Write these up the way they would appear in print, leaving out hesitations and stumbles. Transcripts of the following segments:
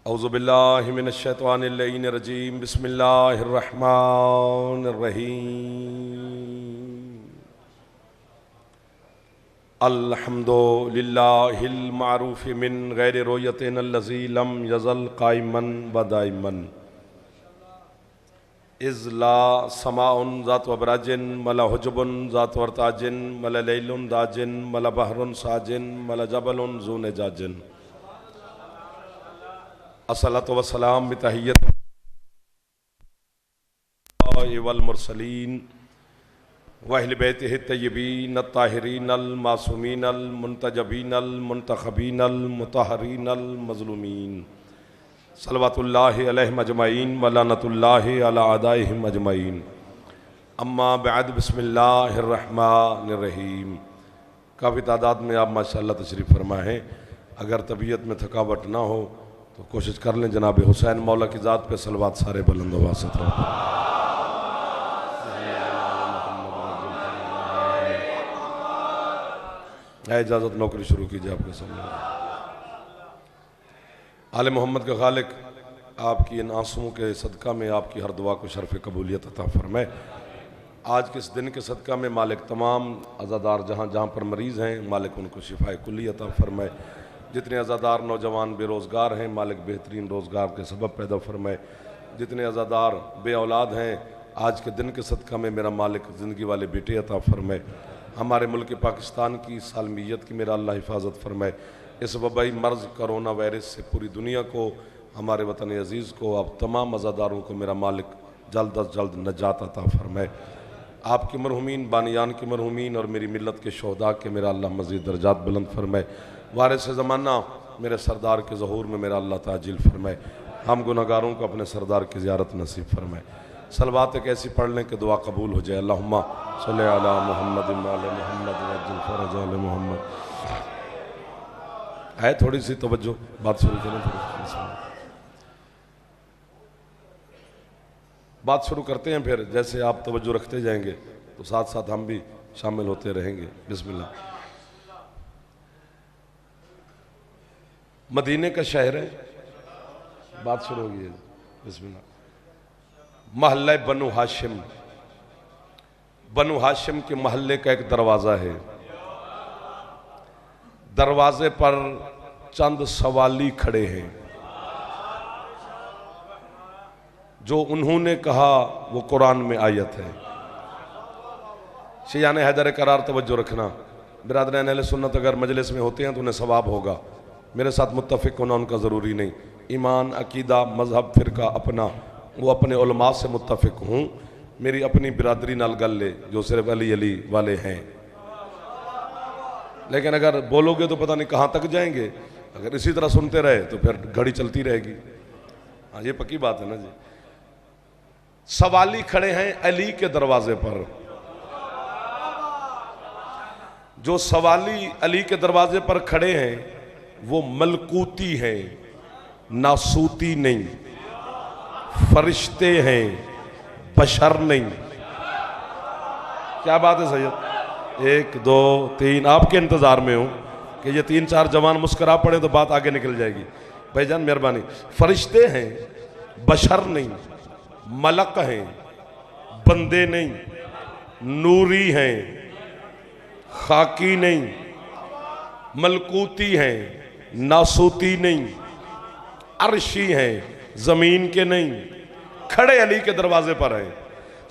औज़ुबिल्लाहि मिनश्शैतानिर्रजीम बिस्मिल्लाहिर्रहमानिर्रहीम अल्हम्दुलिल्लाहिल मारूफ़ि मिन गैरि रुयतिन अल्लज़ी लम यज़ल क़ाइमन व दाइमन इज़ ला समाउन ज़ात वबराजिन मला हुजुबुन ज़ात वर्ताजिन मला लैलुन दाजिन मला बहरुन साजिन मला जबलुन ज़ू नजाजिन अस्सलातु वस्सलाम बितहिय्यत वल मुरसलीन व अहले बैतिहि तय्यबीन अत्ताहिरीन अल मासूमीन अल मुंतजबीन अल मुंतखबीन अल मुतहहरीन अल मज़लूमीन सल्लवातुल्लाहि अलैहिम अजमईन व लानतुल्लाहि अला अदाइहिम अजमईन अम्मा बअद बिस्मिल्लाहिर्रहमानिर्रहीम। काफ़ी तादाद में आप माशाअल्लाह तशरीफ़ फरमा हैं। अगर तबीयत में थकावट ना हो तो कोशिश कर लें जनाब हुसैन मौला की ज़ात पे सलवात सारे बुलंद वासत रहो। इजाज़त नौकरी शुरू कीजिए आपके सामने। आले मोहम्मद के खालिक आपकी इन आंसुओं के सदका में आपकी हर दुआ को शर्फ़ कबूलियत अता फरमाए। आज के इस दिन के सदका में मालिक तमाम अज़ादार जहाँ जहाँ पर मरीज़ हैं मालिक उनको शिफाए कुल्ली अता फरमाए। जितने अज़ादार नौजवान बेरोज़गार हैं मालिक बेहतरीन रोज़गार के सबब पैदा फरमाए। जितने अज़ादार बे औलाद हैं आज के दिन के सदका में मेरा मालिक ज़िंदगी वाले बेटे अता फरमाए। हमारे मुल्क पाकिस्तान की सालमियत की मेरा अल्लाह हिफाजत फरमाए। इस वबाई मर्ज़ कोरोना वायरस से पूरी दुनिया को हमारे वतन अज़ीज़ को अब तमाम अज़ादारों को मेरा मालिक जल्द अज जल्द नजात अता फरमाए। आपके मरहुमीन बानियान के मरहुमीन और मेरी मिल्लत के शोहदा के मेरा अल्लाह मज़ीद दर्जात बुलंद फरमाए। वारिस ज़माना मेरे सरदार के ज़हूर में मेरा अल्लाह ताजिल फरमाए। हम गुनहगारों को अपने सरदार की ज़ियारत नसीब फरमाए। सलवात एक ऐसी पढ़ लें कि दुआ कबूल हो जाए। अल्लाहुम्मा सल्लि अला मुहम्मद व अला मुहम्मद वअज्जिल फ़रज अला मुहम्मद। है थोड़ी सी तवज्जो, बात शुरू करें। बात शुरू करते हैं, फिर जैसे आप तवज्जो रखते जाएंगे तो साथ साथ हम भी शामिल होते रहेंगे। बिस्मिल्लाह। मदीने का शहर है, बात शुरू होगी। बिस्मिल्लाह। महल्ला बनु हाशिम, बनु हाशिम के महल्ले का एक दरवाज़ा है। दरवाजे पर चंद सवाली खड़े हैं। जो उन्होंने कहा वो कुरान में आयत है। शियाने हैदर करार तवज्जो रखना। बिरादरान अहले सुन्नत अगर मजलिस में होते हैं तो उन्हें सवाब होगा। मेरे साथ मुत्तफ़िक होना उनका ज़रूरी नहीं। ईमान अकीदा मज़हब फ़िरका अपना, वो अपने उलमा से मुत्तफ़िक हूँ। मेरी अपनी बिरादरी नाल गल ले जो सिर्फ अली अली वाले हैं। लेकिन अगर बोलोगे तो पता नहीं कहाँ तक जाएंगे। अगर इसी तरह सुनते रहे तो फिर घड़ी चलती रहेगी। हाँ, ये पक्की बात है ना जी। सवाली खड़े हैं अली के दरवाजे पर। जो सवाली अली के दरवाजे पर खड़े हैं वो मलकूती हैं, नासूती नहीं। फरिश्ते हैं, बशर नहीं। क्या बात है सैयद? 1 2 3 आपके इंतजार में हूं कि ये 3 4 जवान मुस्कुरा पड़े तो बात आगे निकल जाएगी। भाईजान मेहरबानी। फरिश्ते हैं, बशर नहीं। मलक हैं, बंदे नहीं। नूरी हैं, खाकी नहीं। मलकूती हैं, नासूती नहीं। अर्शी हैं, जमीन के नहीं। खड़े अली के दरवाजे पर हैं।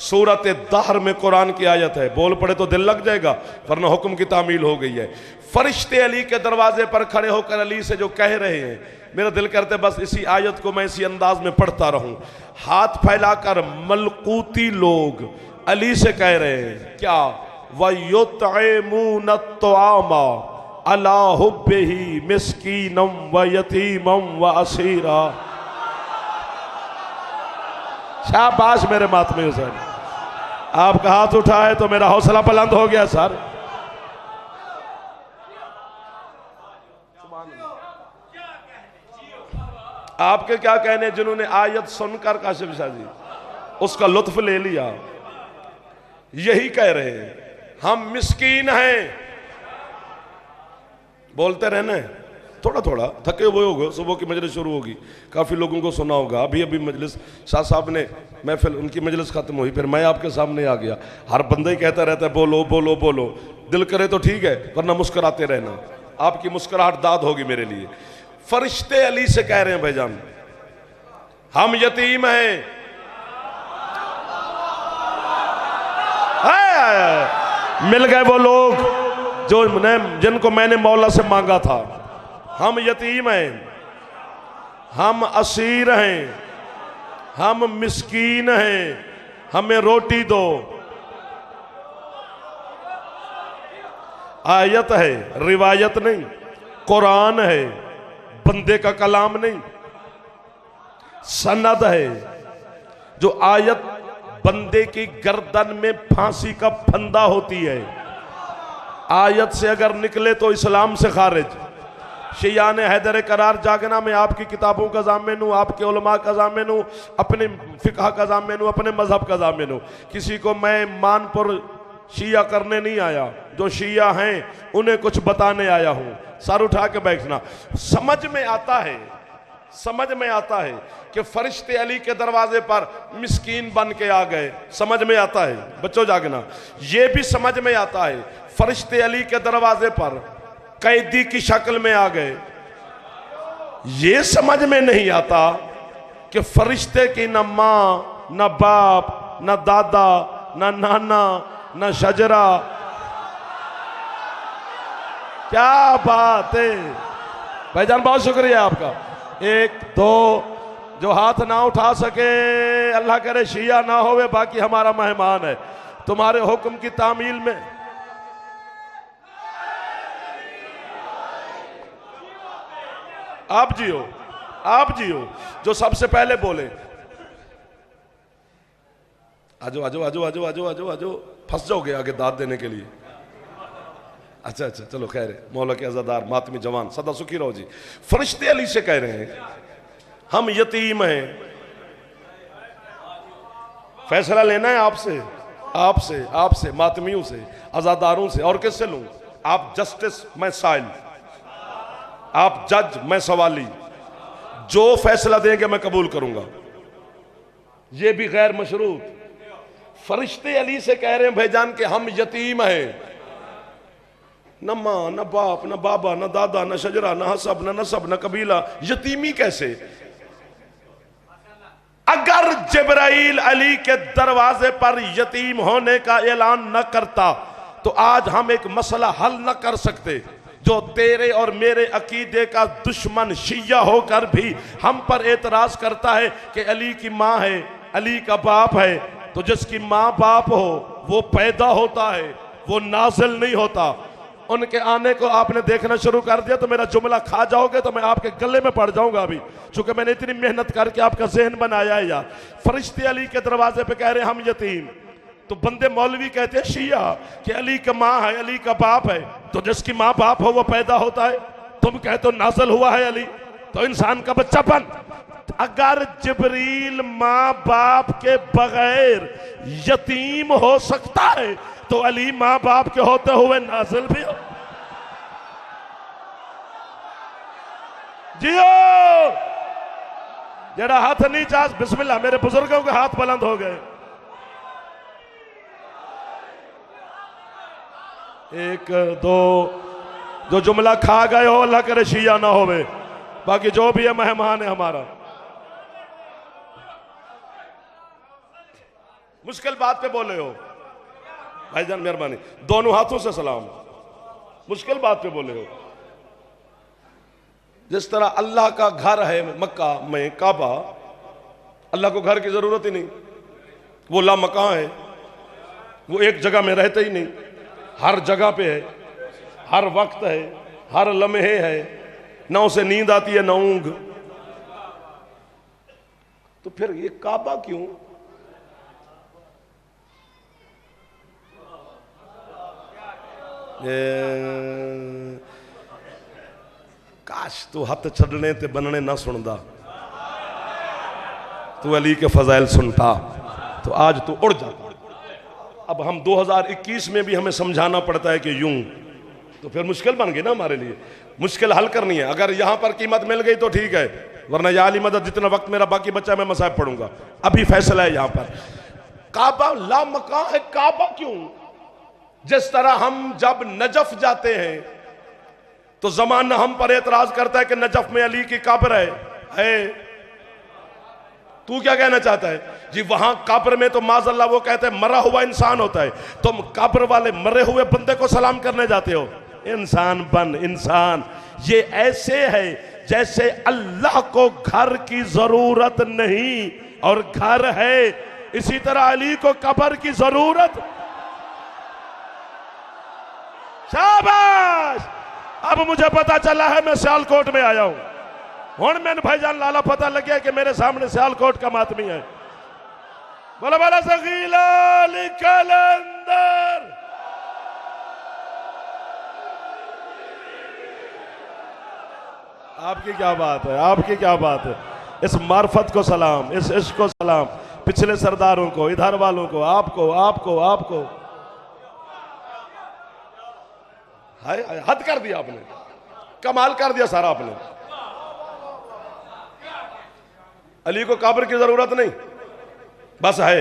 सूरत दहर में कुरान की आयत है, बोल पड़े तो दिल लग जाएगा वरना हुक्म की तामील हो गई है। फरिश्ते अली के दरवाजे पर खड़े होकर अली से जो कह रहे हैं, मेरा दिल करते बस इसी आयत को मैं इसी अंदाज में पढ़ता रहूं। हाथ फैलाकर मलकूती लोग अली से कह रहे हैं क्या? वयुतइमून अत्तआमा अला हुब्बिही मिस्कीनम व यतीमम व असीरा। शाबाश मेरे मातमी हुसैन। आपका हाथ उठाए तो मेरा हौसला बुलंद हो गया सर। आपके क्या कहने जिन्होंने आयत सुनकर काशिफ शाह जी उसका लुत्फ ले लिया, यही कह रहे हैं हम मिस्कीन हैं। बोलते रहना थोड़ा थोड़ा थके हुए होगे, सुबह की मजलिस शुरू होगी, काफ़ी लोगों को सुना होगा। अभी अभी मजलिस शाह साहब ने महफिल उनकी मजलिस ख़त्म हुई, फिर मैं आपके सामने आ गया। हर बंदा ही कहता रहता है बोलो बोलो बोलो, दिल करे तो ठीक है वरना मुस्कुराते रहना। आपकी मुस्कुराहट दाद होगी मेरे लिए। फरिश्ते अली से कह रहे हैं भाईजान हम यतीम हैं, मिल गए वो लोग जिनको मैंने मौला से मांगा था। हम यतीम हैं, हम असीर हैं, हम मिस्कीन हैं, हमें रोटी दो। आयत है, रिवायत नहीं, कुरान है, बंदे का कलाम नहीं, सनद है। जो आयत बंदे की गर्दन में फांसी का फंदा होती है, आयत से अगर निकले तो इस्लाम से खारिज। शियान हैदर करार जागना में आपकी किताबों का जामिन हूँ, आपके उलमा का जामिन हूँ, अपने फिक़ह का जामिन हूँ, अपने मजहब का जामिन हूँ। किसी को मैं मानपुर शिया करने नहीं आया, जो शिया हैं उन्हें कुछ बताने आया हूँ। सर उठा के बैठना। समझ में आता है, समझ में आता है कि फरिश्ते अली के दरवाजे पर मिस्कीन बन के आ गए। समझ में आता है बच्चों जागना। ये भी समझ में आता है फरिश्ते अली के दरवाजे पर कैदी की शक्ल में आ गए। ये समझ में नहीं आता कि फरिश्ते की न माँ न बाप न दादा न नाना न शजरा। क्या बात है भाईजान, बहुत शुक्रिया आपका। एक दो जो हाथ ना उठा सके अल्लाह करे शिया ना होवे, बाकी हमारा मेहमान है। तुम्हारे हुक्म की तामील में आप जियो, आप जियो। जो सबसे पहले बोले आजो आजो आजो आजो आजो आजो आजो, फंस जाओगे आगे दाद देने के लिए। अच्छा अच्छा चलो खैर है, मौला के अज़ादार मातमी जवान सदा सुखी रहो जी। फरिश्ते अली से कह रहे हैं हम यतीम हैं। फैसला लेना है आपसे, आपसे आपसे मातमियों से, अज़ादारों से। और किससे लूं? आप जस्टिस, मैं साइल, आप जज, मैं सवाली। जो फैसला देंगे मैं कबूल करूंगा। ये भी गैर मशरूत। फरिश्ते अली से कह रहे हैं भाईजान कि हम यतीम हैं, न माँ न बाप न बाबा न दादा न शजरा न हसब न नसब न कबीला। यतीमी कैसे? अगर जिब्राइल अली के दरवाजे पर यतीम होने का ऐलान न करता तो आज हम एक मसला हल न कर सकते। जो तेरे और मेरे अकीदे का दुश्मन शिया होकर भी हम पर एतराज करता है कि अली की माँ है, अली का बाप है। तो जिसकी माँ बाप हो वो पैदा होता है, वो नाजिल नहीं होता। उनके आने को आपने देखना शुरू कर दिया तो मेरा जुमला खा जाओगे तो मैं आपके गले में पड़ जाऊंगा अभी, चूंकि मैंने इतनी मेहनत करके आपका जहन बनाया है। यार फरिश्ते अली के दरवाजे पे कह रहे हैं हम यतीम, तो बंदे मौलवी कहते हैं शिया कि अली का माँ है, अली का बाप है। तो जिसकी माँ बाप हो वो पैदा होता है। तुम कहते हो नाज़िल हुआ है अली, तो इंसान का बच्चापन। अगर जिब्रील माँ बाप के बगैर यतीम हो सकता है तो अली माँ बाप के होते हुए नाज़िल भी हो। जियो जरा हाथ नीचा, बिस्मिल्लाह। मेरे बुजुर्गों के हाथ बुलंद हो गए। एक दो जो जुमला खा गए हो अल्लाह करे शिया ना होवे, बाकी जो भी है मेहमान है हमारा। मुश्किल बात पे बोले हो भाईजान, मेहरबानी दोनों हाथों से सलाम। मुश्किल बात पे बोले हो। जिस तरह अल्लाह का घर है मक्का में काबा, अल्लाह को घर की जरूरत ही नहीं, वो ला मकां है, वो एक जगह में रहते ही नहीं, हर जगह पे है, हर वक्त है, हर लम्हे है। ना उसे नींद आती है ना ऊंघ। तो फिर ये काबा क्यों? काश तू हथ छड़ने ते बनने ना सुनदा, तू अली के फजाइल सुनता तो आज तू उड़ जाता। अब हम 2021 में भी हमें समझाना पड़ता है कि यूं तो फिर मुश्किल बन गई ना हमारे लिए, मुश्किल हल करनी है। अगर यहां पर कीमत मिल गई तो ठीक है, वरना या अली मदद जितना वक्त मेरा बाकी बच्चा मैं मसाहब पढ़ूंगा। अभी फैसला है यहां पर। काबा ला मकान है, काबा क्यों? जिस तरह हम जब नजफ जाते हैं तो जमाना हम पर एतराज करता है कि नजफ में अली की कब्र है। तू क्या कहना चाहता है जी? वहां कब्र में तो माज़अल्लाह वो कहते हैं मरा हुआ इंसान होता है, तुम कब्र वाले मरे हुए बंदे को सलाम करने जाते हो। इंसान बन इंसान। ये ऐसे है जैसे अल्लाह को घर की जरूरत नहीं और घर है, इसी तरह अली को कब्र की जरूरत। शाबाश! अब मुझे पता चला है मैं सियालकोट में आया हूं। हुण मैंने भाईजान लाला पता लग गया कि मेरे सामने सियालकोट का मातमी है। बोला बोला सगीला निकल अंदर। आपकी क्या बात है, आपकी क्या बात है। इस मार्फत को सलाम, इस इश्क को सलाम, पिछले सरदारों को, इधर वालों को, आपको आपको आपको। हाय हाय, हद कर दिया आपने, कमाल कर दिया सारा आपने। अली को कब्र की जरूरत नहीं, बस है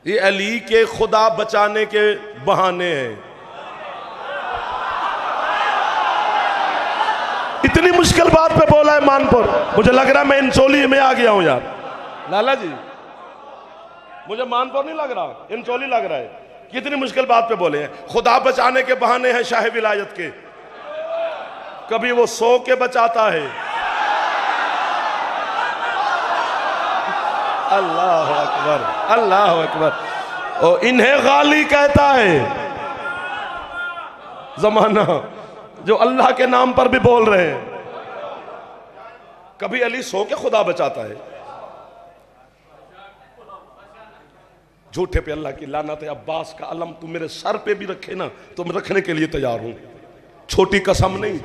ये अली के खुदा बचाने के बहाने हैं। इतनी मुश्किल बात पे बोला है मानपुर, मुझे लग रहा है मैं इंचोली में आ गया हूं यार। लाला जी मुझे मानपुर नहीं लग रहा, इंचोली लग रहा है। कितनी मुश्किल बात पे बोले हैं। खुदा बचाने के बहाने हैं शाह विलायत के, कभी वो सो के बचाता है। अल्लाह अकबर, अल्लाह अकबर। और इन्हें गाली कहता है जमाना, जो अल्लाह के नाम पर भी बोल रहे हैं। कभी अली सो के खुदा बचाता है। झूठे पे अल्लाह की लानत है। अब्बास का अलम तू मेरे सर पे भी रखे ना तो मैं रखने के लिए तैयार हूं। छोटी कसम नहीं,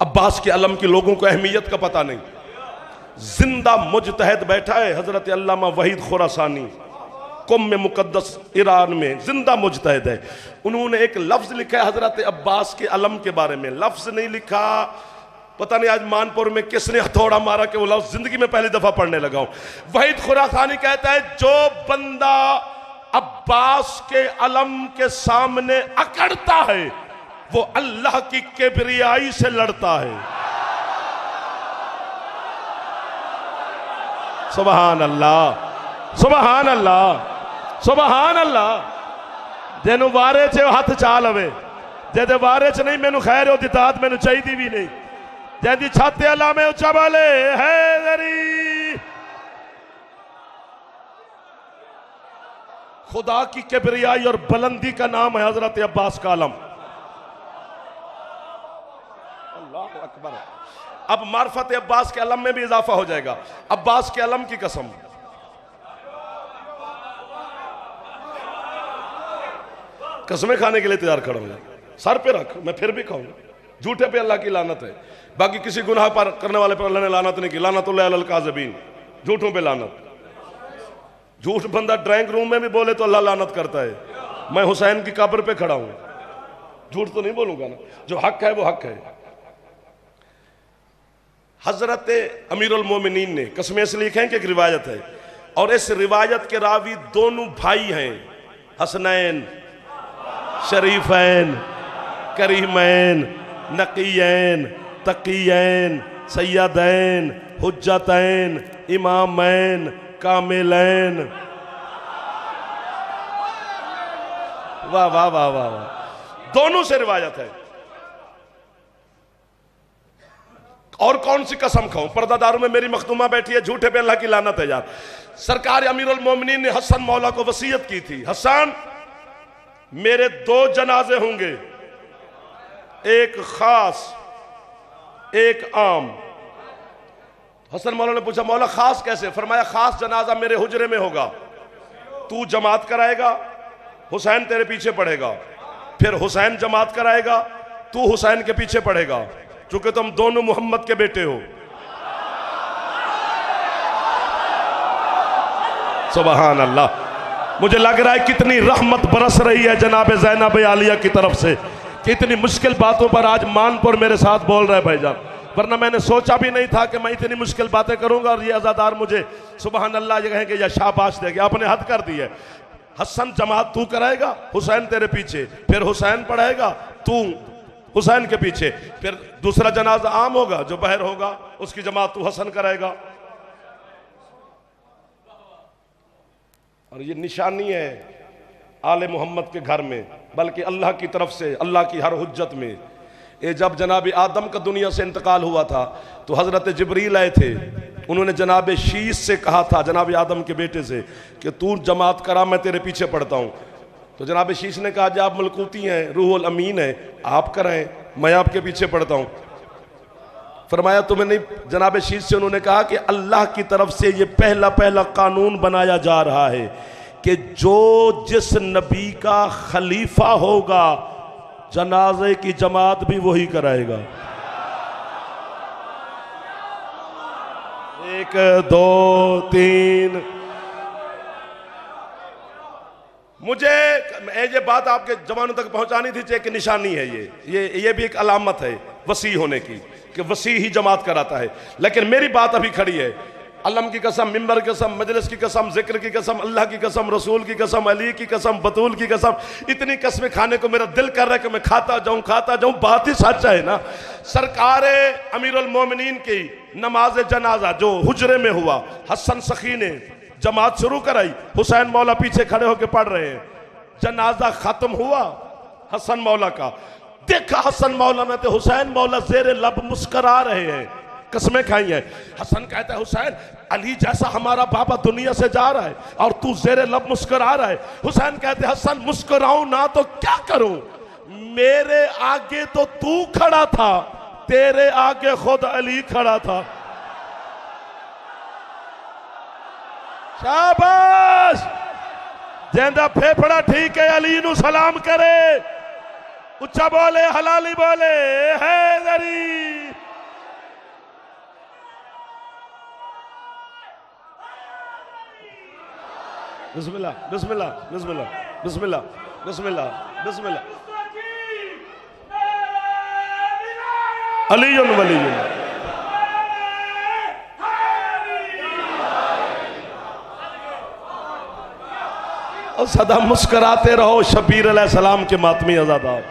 अब्बास के अलम की लोगों को अहमियत का पता नहीं। जिंदा मुजतहिद बैठा है हजरत अल्लामा वहीद खुरासानी, कुम में मुकद्दस ईरान में जिंदा मुजतहिद है। उन्होंने एक लफ्ज लिखा है हजरत अब्बास के अलम के बारे में। लफ्ज नहीं लिखा, पता नहीं आज मानपुर में किसने हथौड़ा मारा कि वो लफ्ज जिंदगी में पहली दफा पढ़ने लगा हूं। वहीद खुरासानी कहता है जो बंदा अब्बास के अलम के सामने अकड़ता है वो अल्लाह की किबरियाई से लड़ता है। सुबहान अल्लाह, सुबहान अल्लाह, सुबहान अल्लाह। जेनु वारे च हथ चा लवे, जेदे वारे च नहीं मैनू खैर हो दितात मैनू चाहिए भी नहीं। जैदी छाते अल्लाह में उच्चा बोले हैदरी। खुदा की किबरियाई और बुलंदी का नाम है हजरत अब्बास का अलम। अल्लाह अकबर। अब मार्फत अब्बास के अलम में भी इजाफा हो जाएगा। अब्बास के अलम की कसम, कसमें खाने के लिए तैयार खड़ा हूं। सर पे रख, मैं फिर भी खाऊंगा। झूठे पे अल्लाह की लानत है, बाकी किसी गुनाह पर करने वाले पर अल्लाह ने लानत नहीं की। लानतुल्लाह अलल काज़िबीन, झूठों पे लानत। झूठ बंदा ड्राइंग रूम में भी बोले तो अल्लाह लानत करता है। मैं हुसैन की कब्र पे खड़ा हूं, झूठ तो नहीं बोलूंगा ना। जो हक है वो हक है। हजरत अमीरुल मोमिनीन ने कसमें इसलिए लिखे हैं कि एक रिवायत है, और इस रिवायत के रावी दोनों भाई हैं, हसनैन, शरीफैन, करीमैन, नकीयैन, तकीयैन, सैयदैन, हुज्जतैन, इमामैन, कामिलैन। वाह वाह वाह वाह वाह। दोनों से रिवायत है। और कौन सी कसम खाऊं, पर्दादारों में मेरी मखदूमा बैठी है। झूठे पे अल्लाह की लानत है यार। सरकार अमीरुल मोमिनीन ने हसन मौला को वसीयत की थी, हसन मेरे 2 जनाजे होंगे, एक खास एक आम। हसन मौला ने पूछा मौला खास कैसे? फरमाया खास जनाजा मेरे हुजरे में होगा, तू जमात कराएगा, हुसैन तेरे पीछे पढ़ेगा, फिर हुसैन जमात कराएगा, तू हुसैन के पीछे पढ़ेगा, चूंकि तुम दोनों मोहम्मद के बेटे हो। सुबहान अल्लाह। मुझे लग रहा है कितनी रहमत बरस रही है जनाब ज़ैनब आलिया की तरफ से। कि इतनी मुश्किल बातों पर आज मानपुर मेरे साथ बोल रहे भाईजान, वरना मैंने सोचा भी नहीं था कि मैं इतनी मुश्किल बातें करूंगा और ये अज़ादार मुझे सुबहान अल्लाह ये कहेंगे या शाबाश देंगे। आपने हद कर दी है। हसन जमात तू कराएगा, हुसैन तेरे पीछे, फिर हुसैन पढ़ाएगा तू हुसैन के पीछे, फिर दूसरा जनाजा आम होगा जो बहर होगा उसकी जमात तू हसन कराएगा। और ये निशानी है आले मोहम्मद के घर में, बल्कि अल्लाह की तरफ से, अल्लाह की हर हुज्जत में। ये जब जनाब आदम का दुनिया से इंतकाल हुआ था तो हज़रत जिब्रील आए थे, उन्होंने जनाब शीश से कहा था, जनाब आदम के बेटे से, कि तू जमात करा, मैं तेरे पीछे पढ़ता हूँ। तो जनाब शीश ने कहा, जब आप मलकूती हैं, रूहुल अमीन है, आप कराएं, मैं आपके पीछे पढ़ता हूँ। फरमाया तुम्हें नहीं, जनाब शीश से उन्होंने कहा कि अल्लाह की तरफ से ये पहला पहला कानून बनाया जा रहा है कि जो जिस नबी का खलीफा होगा जनाजे की जमात भी वही कराएगा। 1 2 3। मुझे ये बात आपके जवानों तक पहुंचानी थी, एक निशानी है ये भी एक अलामत है वसी होने की, कि वसी ही जमात कराता है। लेकिन मेरी बात अभी खड़ी है, अल्लाह की कसम, मिंबर की कसम, मजलिस की कसम, जिक्र की कसम, अल्लाह की कसम, रसूल की कसम, अली की कसम, बतूल की कसम, इतनी कसमें खाने को मेरा दिल कर रहा है कि मैं खाता जाऊं। बात ही सच है ना। सरकार अमीरुल मोमिनीन की नमाज जनाजा जो हुजरे में हुआ, हसन सखी ने जमात शुरू कराई, हुसैन मौला पीछे खड़े होकर पढ़ रहे हैं। जनाजा खत्म हुआ हसन मौला का, देखा हसन मौला ने तो हुसैन मौला जेरे लब मुस्करा रहे हैं, कसमें खाई हैं। हसन कहता है, हुसैन अली जैसा हमारा बाबा दुनिया से जा रहा है और तू जेरे लब मुस्कुरा रहा है। हुसैन कहते, हसन मुस्कुराऊं ना तो क्या करूं, मेरे आगे तो तू खड़ा था, तेरे आगे खुद अली खड़ा था। शाबाश, जेंदा फेफड़ा ठीक है, अली नू सलाम करे, उच्चा बोले, हलाली बोले, हैदरी। बिस्मिल्लाह बिस्मिल्लाह बिस्मिल्लाह बिस्मिल्लाह बिस्मिल्लाह बिस्मिल्लाह। अलीयुन वलीयुन। और सदा मुस्कराते रहो शबीर अलैहिस्सलाम के मातमी अज़ादार।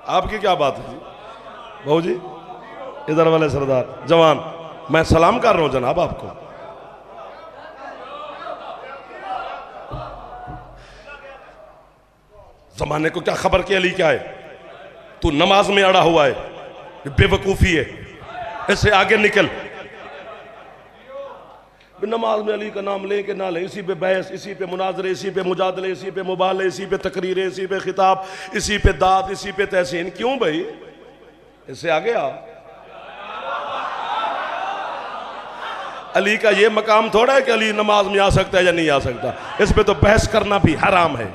आपकी क्या बात है जी बहू जी, इधर वाले सरदार जवान, मैं सलाम कर रहा हूं जनाब आपको। जमाने को क्या खबर कि अली क्या है, तू नमाज में अड़ा हुआ है, बेवकूफी है, इससे आगे निकल। नमाज में अली का नाम ले के ना ले, इसी पे बहस, इसी पे मुनाजरे, इसी पे मुजादले, इसी पे मुबाले, इसी पे तकरीरें, इसी पे खिताब, इसी पे दाद, इसी पे तहसीन। क्यों भाई, इससे आगे आ। अली का ये मकाम थोड़ा है कि अली नमाज में आ सकता है या नहीं आ सकता, इस पे तो बहस करना भी हराम है।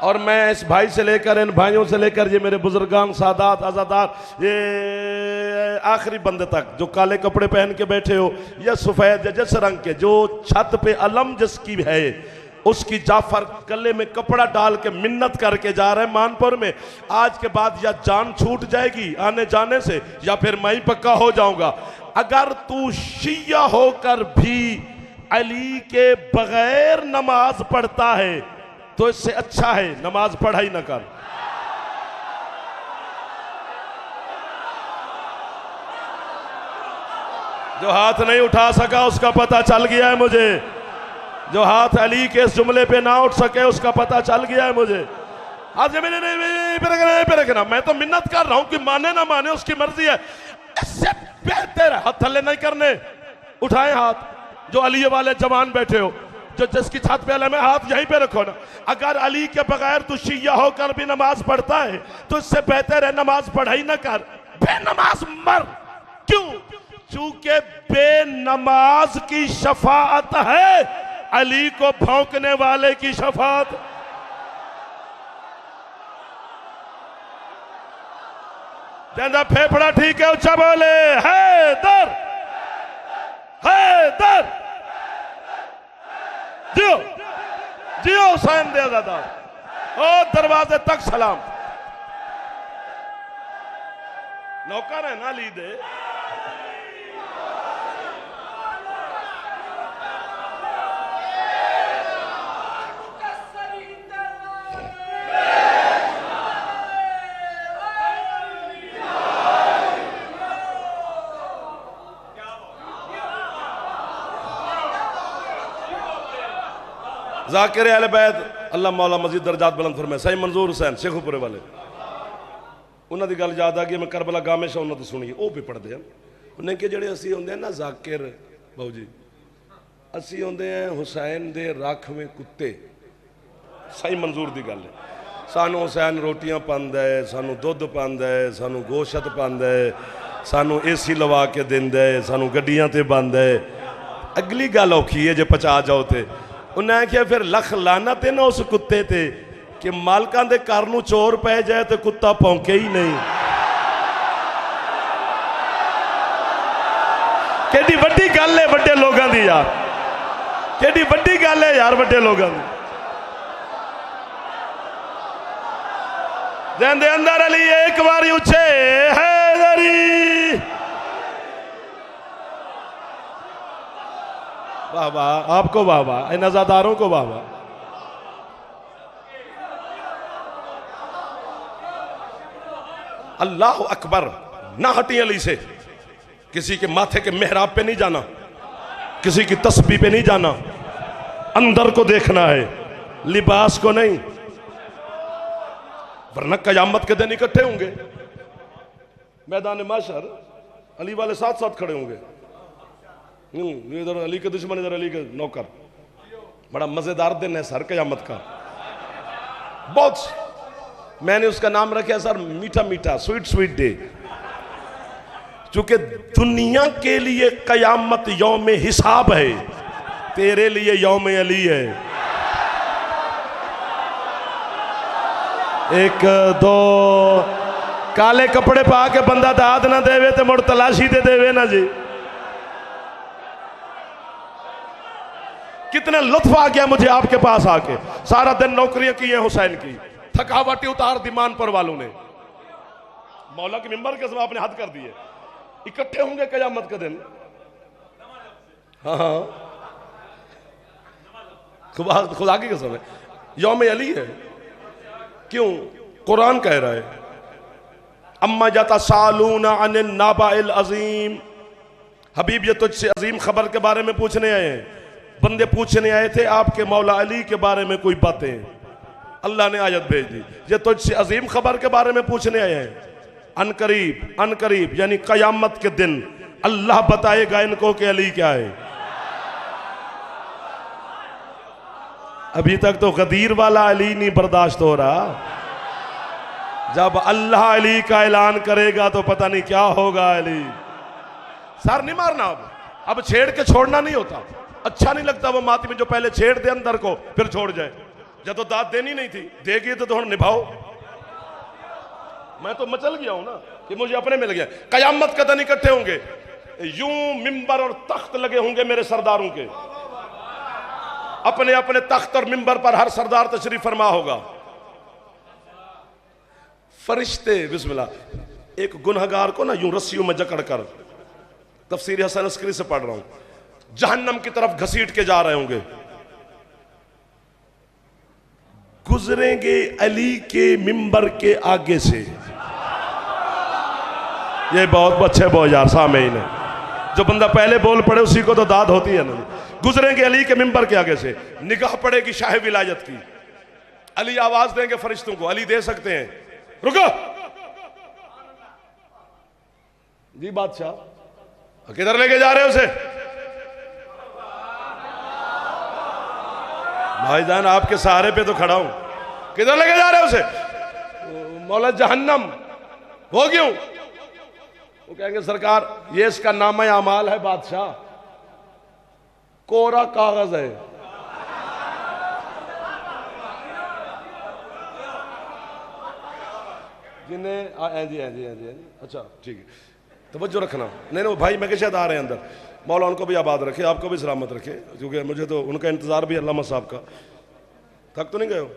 और मैं इस भाई से लेकर, इन भाइयों से लेकर, ये मेरे बुजुर्गान, सादात, आज़ादार, ये आखिरी बंदे तक जो काले कपड़े पहन के बैठे हो या सफ़ेद या जिस रंग के, जो छत पे अलम जिसकी है उसकी जाफर गले में कपड़ा डाल के मिन्नत करके जा रहे हैं मानपुर में, आज के बाद या जान छूट जाएगी आने जाने से या फिर मैं ही पक्का हो जाऊंगा। अगर तू शिया होकर भी अली के बगैर नमाज पढ़ता है तो इससे अच्छा है नमाज पढ़ाई न कर। जो हाथ नहीं उठा सका उसका पता चल गया है मुझे, जो हाथ अली के इस जुमले पे ना उठ सके उसका पता चल गया है मुझे। आज मैंने नहीं रखना, मैं तो मिन्नत कर रहा हूं कि माने ना माने उसकी मर्जी है, इससे बेहतर है हाथ थल्ले नहीं करने। उठाए हाथ जो अली वाले जवान बैठे हो, जो जिसकी छत पे अलम है, हाथ यहीं पे रखो ना। अगर अली के बगैर तू शिया होकर भी नमाज पढ़ता है तो इससे बेहतर है नमाज पढ़ाई ना कर, बेनमाज मर। क्यों? चूंकि बेनमाज की शफाअत है, अली को भौंकने वाले की शफाअत। ज्यादा फेफड़ा ठीक है, उच्चा बोले हैदर हैदर। जियो जियो हुसैन दे अज़ादार, ओ दरवाजे तक सलाम। नौकर है ना ली दे। ज़ाकिर अहले बैत अल्लाह मौला मजीद दर्जात बुलंद फरमाए। सही मंजूर हुसैन शेखुपुरे वाले, उन्होंने गल याद आ गई, मैं करबला गामेशा उन्होंने सुनी, वो भी पढ़ते हैं। उन्हें कि जेडे असी होंगे ना ज़ाकिर बाबू जी, असी होंगे हैं हुसैन दे राखवें कुत्ते। सही मंजूर की गल है। सानू हुसैन रोटियां पांदा है, सानू दुध पांदा है, सानू गोशत पांदा है, सानू AC लवा के देंदा है, सानू गड्डियां ते पांदा है। अगली गल औखी है जे पचा जाओ तो उन्हें आख्या फिर लख लानत है ना उस कुत्ते ते कि मालकां दे घर नूं चोर पै जाए तो कुत्ता भौंके ही नहीं। केडी वड्डी गल है वड्डे लोगों की यार, केडी वड्डी गल है यार वड्डे लोगों की। जिंदे अंदर अली एक बार उछे हैदरी, वाह वाह, आपको वाह वाह, इन अज़ादारों को वाह वाह। अल्लाह अकबर। ना हटी अली से, किसी के माथे के मेहराब पे नहीं जाना, किसी की तस्बीह पे नहीं जाना, अंदर को देखना है, लिबास को नहीं, वरना कयामत के दिन इकट्ठे होंगे मैदान माशर, अली वाले साथ साथ खड़े होंगे। इधर अली के दुश्मन, इधर अली के नौकर। बड़ा मजेदार दिन है सर कयामत का, बहुत। मैंने उसका नाम रखा सर मीठा मीठा, स्वीट स्वीट डे, चूंकि दुनिया के लिए कयामत यौम हिसाब है, तेरे लिए यौम अली है। एक दो काले कपड़े पा के बंदा दाद ना देवे तो मुड़ तलाशी दे देवे ना जी। कितना लुत्फ आ गया मुझे आपके पास आके। सारा दिन नौकरियां की हैं हुसैन की, थकावटें उतार दी मानपुर वालों ने, मौला के मिंबर के सब आपने हद कर दिए। इकट्ठे होंगे कयामत के दिन। हाँ हाँ, खुदा की कसम है यौम अली है। क्यों? कुरान कह रहा है अम्मा जाता सालूना अनिन नाबाइल अजीम, हबीब ये तुझसे अजीम खबर के बारे में पूछने आए हैं। बंदे पूछने आए थे आपके मौला अली के बारे में कोई बातें, अल्लाह ने आयत भेज दी, ये तुझसे अजीम खबर के बारे में पूछने आए हैं। अनकरीब यानी कयामत के दिन अल्लाह बताएगा इनको कि अली क्या है। अभी तक तो गदीर वाला अली नहीं बर्दाश्त हो रहा, जब अल्लाह अली का ऐलान करेगा तो पता नहीं क्या होगा। अली सर नहीं मारना, अब छेड़ के छोड़ना नहीं होता। अच्छा नहीं लगता वो मातमी जो पहले छेड़ दे अंदर को फिर छोड़ जाए। जब तो दाद देनी नहीं थी, देगी तो हम निभाओ। मैं तो मचल गया हूं ना कि मुझे अपने मिल गया। कयामत का दिन इकट्ठे होंगे, यूं मिंबर और तख्त लगे होंगे मेरे सरदारों के, अपने अपने तख्त और मिंबर पर हर सरदार तशरीफ फरमा होगा। फरिश्ते बिस्मिल्लाह एक गुनहगार को ना यूं रस्सियों में जकड़ कर, तफसीर हसन अस्करी से पढ़ रहा हूं, जहन्नम की तरफ घसीट के जा रहे होंगे। गुजरेंगे अली के मिंबर के आगे से। ये बहुत अच्छे बहुत यार सामईन है, जो बंदा पहले बोल पड़े उसी को तो दाद होती है ना। गुजरेंगे अली के मिंबर के आगे से, निगाह पड़ेगी शाह विलायत की। अली आवाज देंगे फरिश्तों को, अली दे सकते हैं, रुको जी बादशाह किधर लेके जा रहे हो उसे? भाईजान आपके सहारे पे तो खड़ा हूं, किधर लेके जा रहे हो उसे? मौला जहन्नम। हो क्यों? वो कहेंगे सरकार ये इसका नामा अमाल है बादशाह, कोरा कागज है। जिन्हें जी अच्छा ठीक है, तवज्जो रखना। नहीं नहीं भाई मैं के शायद आ रहे हैं अंदर, मौला उनको भी आबाद रखे, आपको भी सलामत रखे, क्योंकि मुझे तो उनका इंतजार भी अल्लामा साहब का। थक तो नहीं गए हो?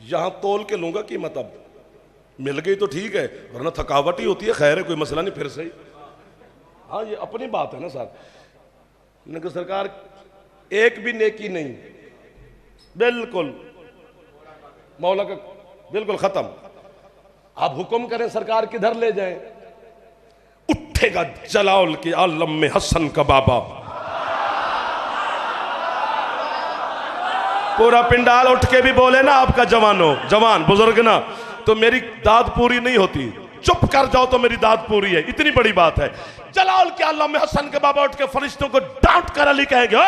यहां तोल के लूंगा कीमत, अब मिल गई तो ठीक है, वरना थकावट ही होती है। खैर है, कोई मसला नहीं, फिर सही। हाँ, ये अपनी बात है ना साहब। मैंने कहा सरकार एक भी नेकी नहीं, बिल्कुल मौला का बिल्कुल खत्म। आप हुक्म करें सरकार किधर ले जाएं? उठेगा जलाल के आलम में हसन का बाबा, पूरा पिंडाल उठ के भी बोले ना आपका जवानो, जवान बुजुर्ग ना, तो मेरी दाद पूरी नहीं होती। चुप कर जाओ तो मेरी दाद पूरी है, इतनी बड़ी बात है। जलाल के आलम में हसन के बाबा उठ के फरिश्तों को डांट कर अली कहेंगे,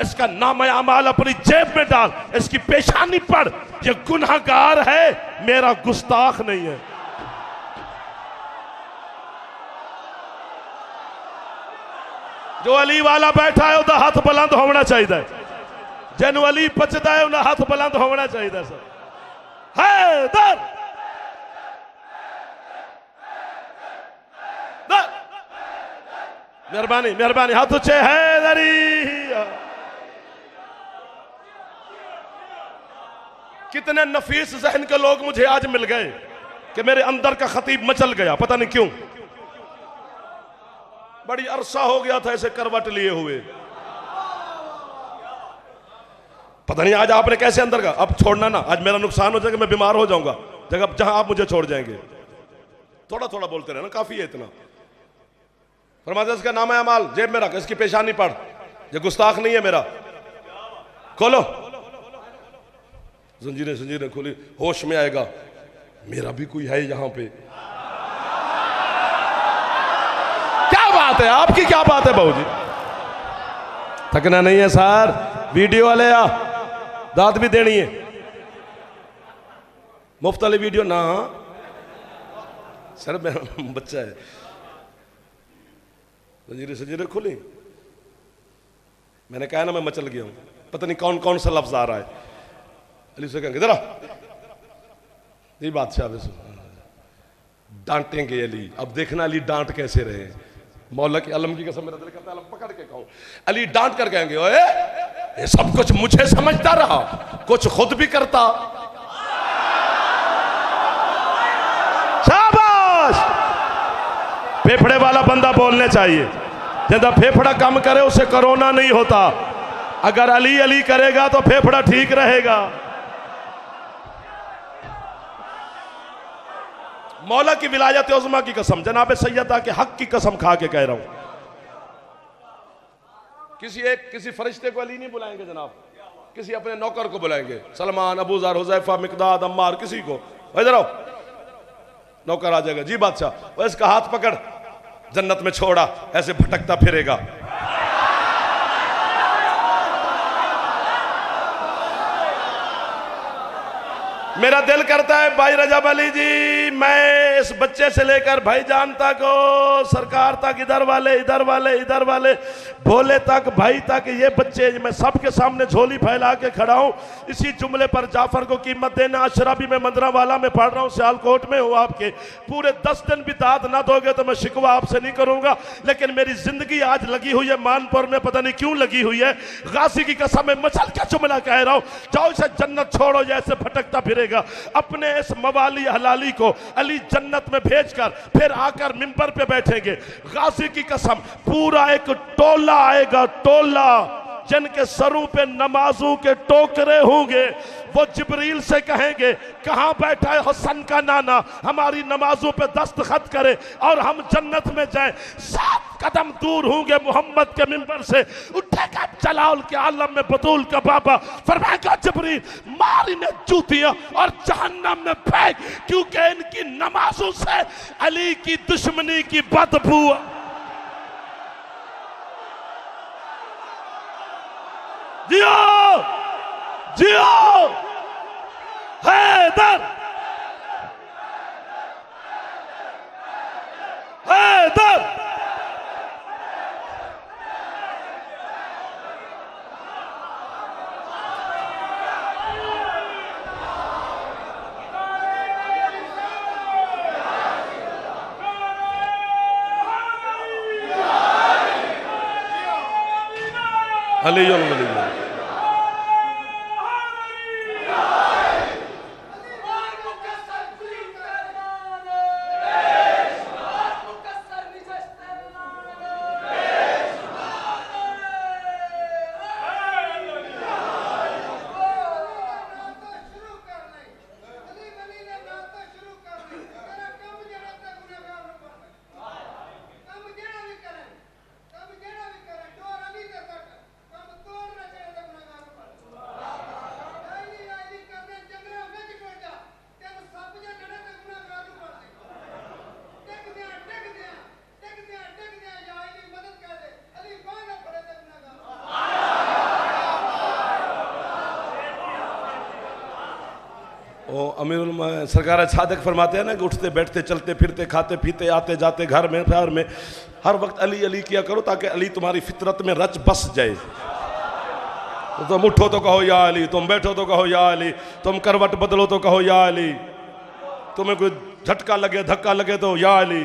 इसका नाम अमाल अपनी जेब में डाल, इसकी पेशानी पढ़, ये गुनहगार है, मेरा गुस्ताख नहीं है। जो अली वाला बैठा है उधर हाथ बुलंद होना चाहिए, जन अली पचता है उन्हें हाथ बुलंद होना चाहिए सर। हैदर मेहरबानी मेहरबानी, हाथ ऊंचे। हैदरी कितने नफीस जहन के लोग मुझे आज मिल गए कि मेरे अंदर का खतीब मचल गया, पता नहीं क्यों। बड़ी अरसा हो गया था ऐसे करवट लिए हुए, पता नहीं आज आपने कैसे अंदर का। अब छोड़ना ना, आज मेरा नुकसान हो जाएगा, मैं बीमार हो जाऊंगा जगह जहां आप मुझे छोड़ जाएंगे। थोड़ा थोड़ा बोलते रहना, काफी है इतना। फरमाते इसका नाम है अमाल जेब में रख, इसकी पेशानी पढ़, ये गुस्ताख नहीं है मेरा। खोलो जंजीरें जंजीरें खोली, होश में आएगा मेरा भी कोई है यहाँ पे। क्या बात है आपकी, क्या बात है बहू जी? थकना नहीं है सर। वीडियो वाले आ, दाद भी देनी है, मुफ्त वाली वीडियो ना सर, बच्चा है। जंजीरें जंजीरें खुली, मैंने कहा ना मैं मचल गया हूं, पता नहीं कौन कौन सा लफ्ज आ रहा है। अली से कहेंगे जरा नहीं बादशाह डांटेंगे अली। अब देखना अली डांट कैसे रहे। मौला की अलम की कसम, मेरा दिल करता है अलम पकड़ के कहूं। अली डांट कर कहेंगे ओए ये सब कुछ मुझे समझता रहा, कुछ खुद भी करता। शाबाश, फेफड़े वाला बंदा बोलने चाहिए। जिंदा फेफड़ा कम करे उसे कोरोना नहीं होता। अगर अली अली करेगा तो फेफड़ा ठीक रहेगा। मौला की विलायत उज़्मा की कसम, जनाब सैयदा के हक की कसम खा के कह रहा हूं, किसी फरिश्ते को अली नहीं बुलाएंगे जनाब, किसी अपने नौकर को बुलाएंगे। सलमान, अबू ज़र, हुज़ैफा, मिक़दाद, अम्मार, किसी को इधर आओ, नौकर आ जाएगा। जी बादशाह, वो इसका हाथ पकड़, जन्नत में छोड़ा, ऐसे भटकता फिरेगा। मेरा दिल करता है भाई रजब अली जी, मैं इस बच्चे से लेकर भाईजान तक, सरकार तक, इधर वाले इधर वाले इधर वाले, भोले तक, भाई तक, ये बच्चे मैं सबके सामने झोली फैला के खड़ा हूं। इसी जुमले पर जाफर को कीमत देना। अशरफी में मंदरावाला में पढ़ रहा हूं, सियालकोट में हूं। आपके पूरे 10 दिन भी दाद ना दोगे तो मैं शिकवा आपसे नहीं करूंगा, लेकिन मेरी जिंदगी आज लगी हुई है मानपुर में, पता नहीं क्यों लगी हुई है। गाजी की कसम में मचल के जुमला कह रहा हूं, जाओ इसे जन्नत छोड़ो, जैसे भटकता फिरेगा। अपने इस मवाली हलाली को अली जन्नत में भेजकर फिर आकर मिंबर पे बैठेंगे। गाजी की कसम, पूरा एक टोला आएगा, टोला, जिनके सरों पे नमाजों के टोकरे होंगे। वो जिब्रील से कहेंगे कहां बैठा है हसन का नाना, हमारी नमाजों पे दस्तखत करे और हम जन्नत में जाएं। 7 कदम दूर होंगे मोहम्मद के मिंबर से, उठेगा जलाल के आलम में बतूल का बाबा, फरमाएगा जिब्रील मार इन्हें जूतियां और जहन्नम में फेंक, क्योंकि इनकी नमाजों से अली की दुश्मनी की बदबू। जियो जियो हैदर हैदर। अली अमीरुल सरकार सादक फरमाते हैं ना कि उठते बैठते चलते फिरते खाते पीते आते जाते घर में प्यार में हर वक्त अली अली किया करो ताकि अली तुम्हारी फितरत में रच बस जाए। तो तुम उठो तो कहो या अली, तुम बैठो तो कहो या अली, तुम करवट बदलो तो कहो या अली, तुम्हें कोई झटका लगे धक्का लगे तो या अली,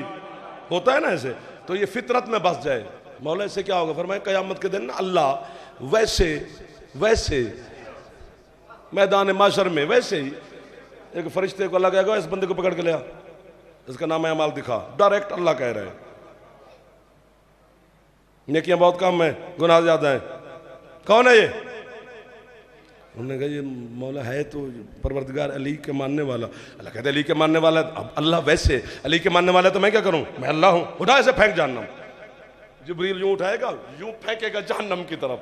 होता है ना ऐसे। तो ये फितरत में बस जाए। मौला इससे क्या होगा? फरमाया कयामत के दिन ना अल्लाह वैसे मैदान माशर में वैसे ही एक फरिश्ते को अल्लाह कहेगा इस बंदे को पकड़ के लिया, इसका नाम है अमाल दिखा। डायरेक्ट अल्लाह कह रहे हैं। नेकियां बहुत कम है, गुनाह ज्यादा है। कौन है ये? उन्होंने कहा ये मौला है तो परवरदिगार अली के मानने वाला। अल्लाह कहते अली के मानने वाला। अब अल्लाह वैसे अली के मानने वाला तो मैं क्या करूं? मैं अल्लाह हूं। उठा ऐसे फेंक जहन्नम। जिब्रील यूं उठाएगा यूं फेंकेगा जहन्नम की तरफ,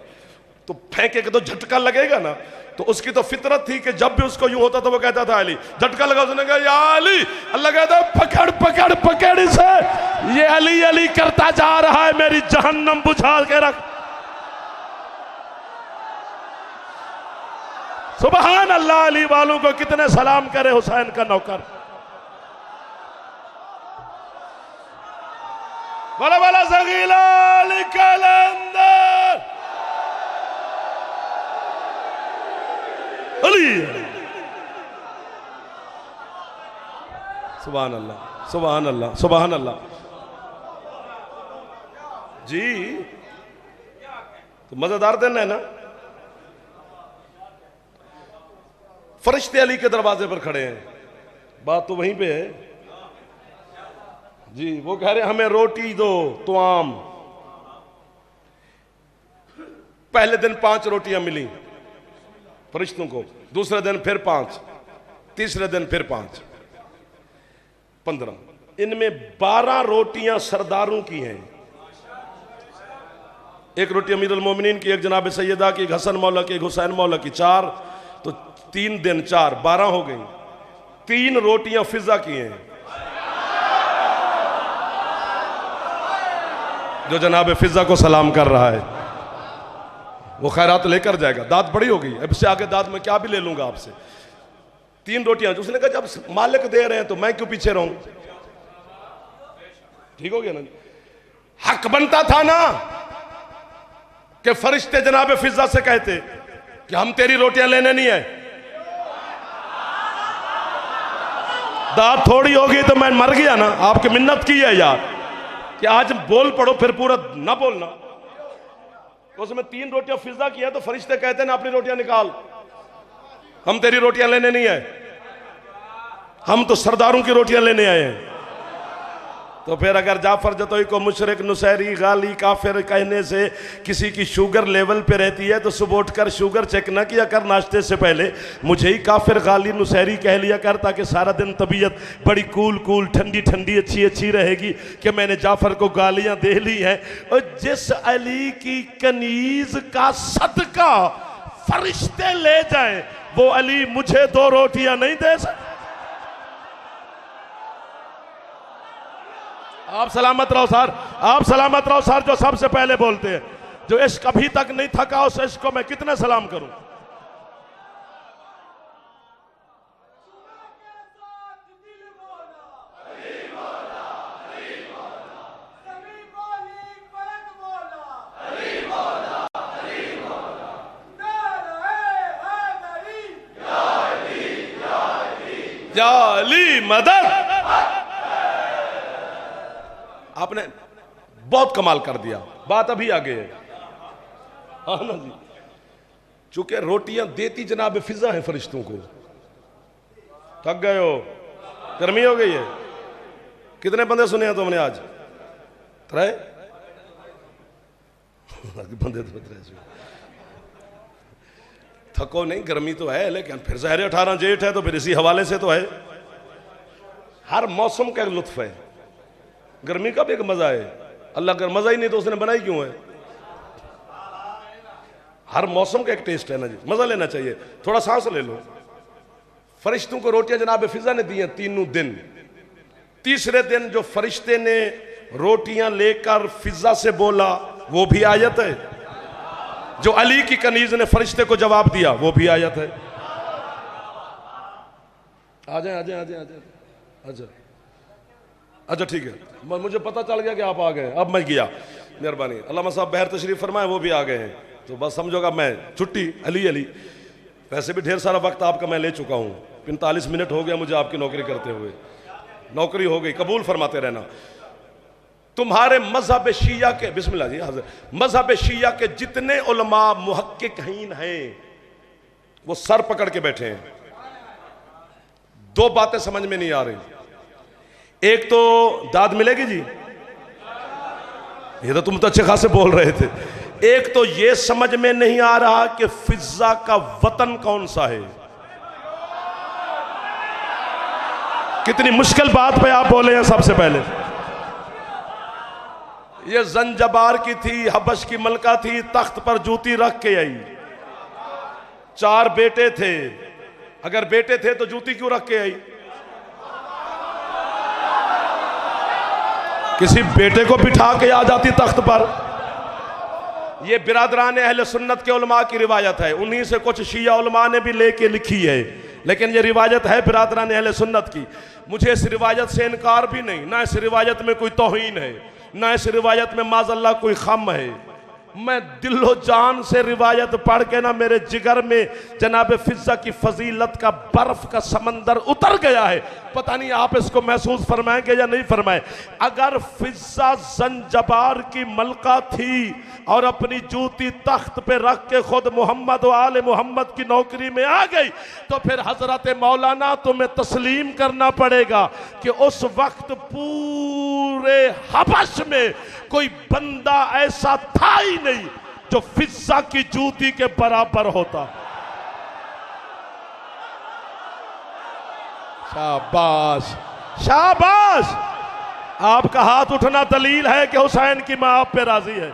तो फेंकेगा तो झटका लगेगा ना। तो उसकी तो फितरत थी कि जब भी उसको यूं होता तो वो कहता था अली। झटका लगा, उसने कहा या अली। अल्लाह कहता पकड़ पकड़ पकड़ इसे, ये अली अली करता जा रहा है, मेरी जहन्नम बुझा के रख। सुबहान अल्लाह। अली वालों को कितने सलाम करे हुसैन का नौकर। बड़ा बड़ा सगीला कलंदर अली। सुबहान अल्लाह सुबहान अल्लाह सुबहान अल्लाह। जी तो मजेदार दिन है ना। फरिश्ते अली के दरवाजे पर खड़े हैं। बात तो वहीं पे है जी। वो कह रहे हमें रोटी दो तो आम। पहले दिन 5 रोटियां मिली फरिश्तों को, दूसरे दिन फिर 5, तीसरे दिन फिर 5, 15। इनमें 12 रोटियां सरदारों की हैं। एक रोटी अमीरुल मोमिनीन की, एक जनाब सैयदा की, एक हसन मौला की, एक हुसैन मौला की। 4 तो 3 दिन 4 12 हो गई। 3 रोटियां फिजा की हैं जो जनाब फिजा को सलाम कर रहा है। वो खैरात लेकर जाएगा। दाद बड़ी हो गई, अब से आगे दाद में क्या भी ले लूंगा आपसे। 3 रोटियां। उसने कहा जब मालिक दे रहे हैं तो मैं क्यों पीछे रहूं? ठीक हो गया ना। हक बनता था ना कि फरिश्ते जनाब फिजा से कहते कि हम तेरी रोटियां लेने नहीं है। दाद थोड़ी होगी तो मैं मर गया ना। आपकी मिन्नत की है यार कि आज बोल पड़ो फिर पूरा ना बोलना। तो उसमें 3 रोटियां फिजा की है तो फरिश्ते कहते हैं ना अपनी रोटियां निकाल, हम तेरी रोटियां लेने नहीं आए, हम तो सरदारों की रोटियां लेने आए हैं। तो फिर अगर जाफर जतोई को मुशरिक नुसैरी गाली काफिर कहने से किसी की शुगर लेवल पे रहती है तो सुबह उठकर शुगर चेक ना किया कर नाश्ते से पहले, मुझे ही काफिर गाली नुसैरी कह लिया कर ताकि सारा दिन तबीयत बड़ी कूल कूल ठंडी ठंडी अच्छी अच्छी रहेगी कि मैंने जाफर को गालियां दे ली हैं। और जिस अली की कनीज का सदका फरिश्ते ले जाएं वो अली मुझे 2 रोटियां नहीं दे सकते। आप सलामत रहो सर, आप सलामत रहो सर, जो सबसे पहले बोलते हैं। जो इश्क अभी तक नहीं थका उस इश्क को मैं कितने सलाम करूं। या अली मदद। आपने बहुत कमाल कर दिया। बात अभी आगे है। हाँ ना जी। चूंकि रोटियां देती जनाब फिजा है फरिश्तों को। थक गए हो, गर्मी हो गई है। कितने बंदे सुने हैं तुमने आज? 3 बंदे तो 3। थको नहीं, गर्मी तो है लेकिन फिर ज़ाहिर 18 जेठ है तो फिर इसी हवाले से तो है। हर मौसम का एक लुत्फ है। गर्मी का भी एक मजा है। अल्लाह अगर मजा ही नहीं तो उसने बनाई क्यों है? हर मौसम का एक टेस्ट है ना जी, मजा लेना चाहिए। थोड़ा सांस ले लो। फरिश्तों को रोटियां जनाब फिजा ने दी हैं 3 दिन। तीसरे दिन जो फरिश्ते ने रोटियां लेकर फिजा से बोला वो भी आयत है। जो अली की कनीज ने फरिश्ते को जवाब दिया वो भी आयत है। आ जाए आ जाए आ जाए आ जाए। अच्छा अच्छा ठीक है, मुझे पता चल गया कि आप आ गए, अब मैं गया। मेहरबानी। अल्लामा साहब बहर तशरीफ फरमाए, वो भी आ गए हैं, तो बस समझोगा मैं छुट्टी अली अली। वैसे भी ढेर सारा वक्त आपका मैं ले चुका हूँ, 45 मिनट हो गया मुझे आपकी नौकरी करते हुए, नौकरी हो गई, कबूल फरमाते रहना। तुम्हारे मजहब शिया के, बिस्मिल्लाह जी हाज़िर, मजहब शिया के जितने उलमा मुहक्किकीन हैं वो सर पकड़ के बैठे हैं। दो बातें समझ में नहीं आ रही, एक तो दाद मिलेगी जी, ये तो तुम तो अच्छे खासे बोल रहे थे। एक तो ये समझ में नहीं आ रहा कि फिजा का वतन कौन सा है। कितनी मुश्किल बात पे आप बोले हैं। सबसे पहले ये जंजबार की थी, हबश की मलका थी, तख्त पर जूती रख के आई। 4 बेटे थे, अगर बेटे थे तो जूती क्यों रख के आई? किसी बेटे को बिठा के आ जाती तख्त पर। ये बिरादरान अहले सुन्नत के उलमा की रिवायत है, उन्हीं से कुछ शिया उलमा ने भी लेके लिखी है, लेकिन ये रिवायत है बिरादरान अहले सुन्नत की। मुझे इस रिवायत से इनकार भी नहीं, ना इस रिवायत में कोई तौहीन है, ना इस रिवायत में माज़अल्लाह कोई खम है। मैं दिलो जान से रिवायत पढ़ के ना मेरे जिगर में जनाब फिजा की फजीलत का बर्फ का समंदर उतर गया है। पता नहीं आप इसको महसूस फरमाएंगे या नहीं फरमाए। अगर फिजा जंजबार की मलका थी और अपनी जूती तख्त पे रख के खुद मोहम्मद व आले मोहम्मद की नौकरी में आ गई, तो फिर हजरत मौलाना तुम्हें तस्लीम करना पड़ेगा कि उस वक्त पूरे हबश में कोई बंदा ऐसा था ही नहीं जो फिजा की जूती के बराबर होता। शाबाश शाबाश। आपका हाथ उठना दलील है कि हुसैन की मां आप पे राजी है।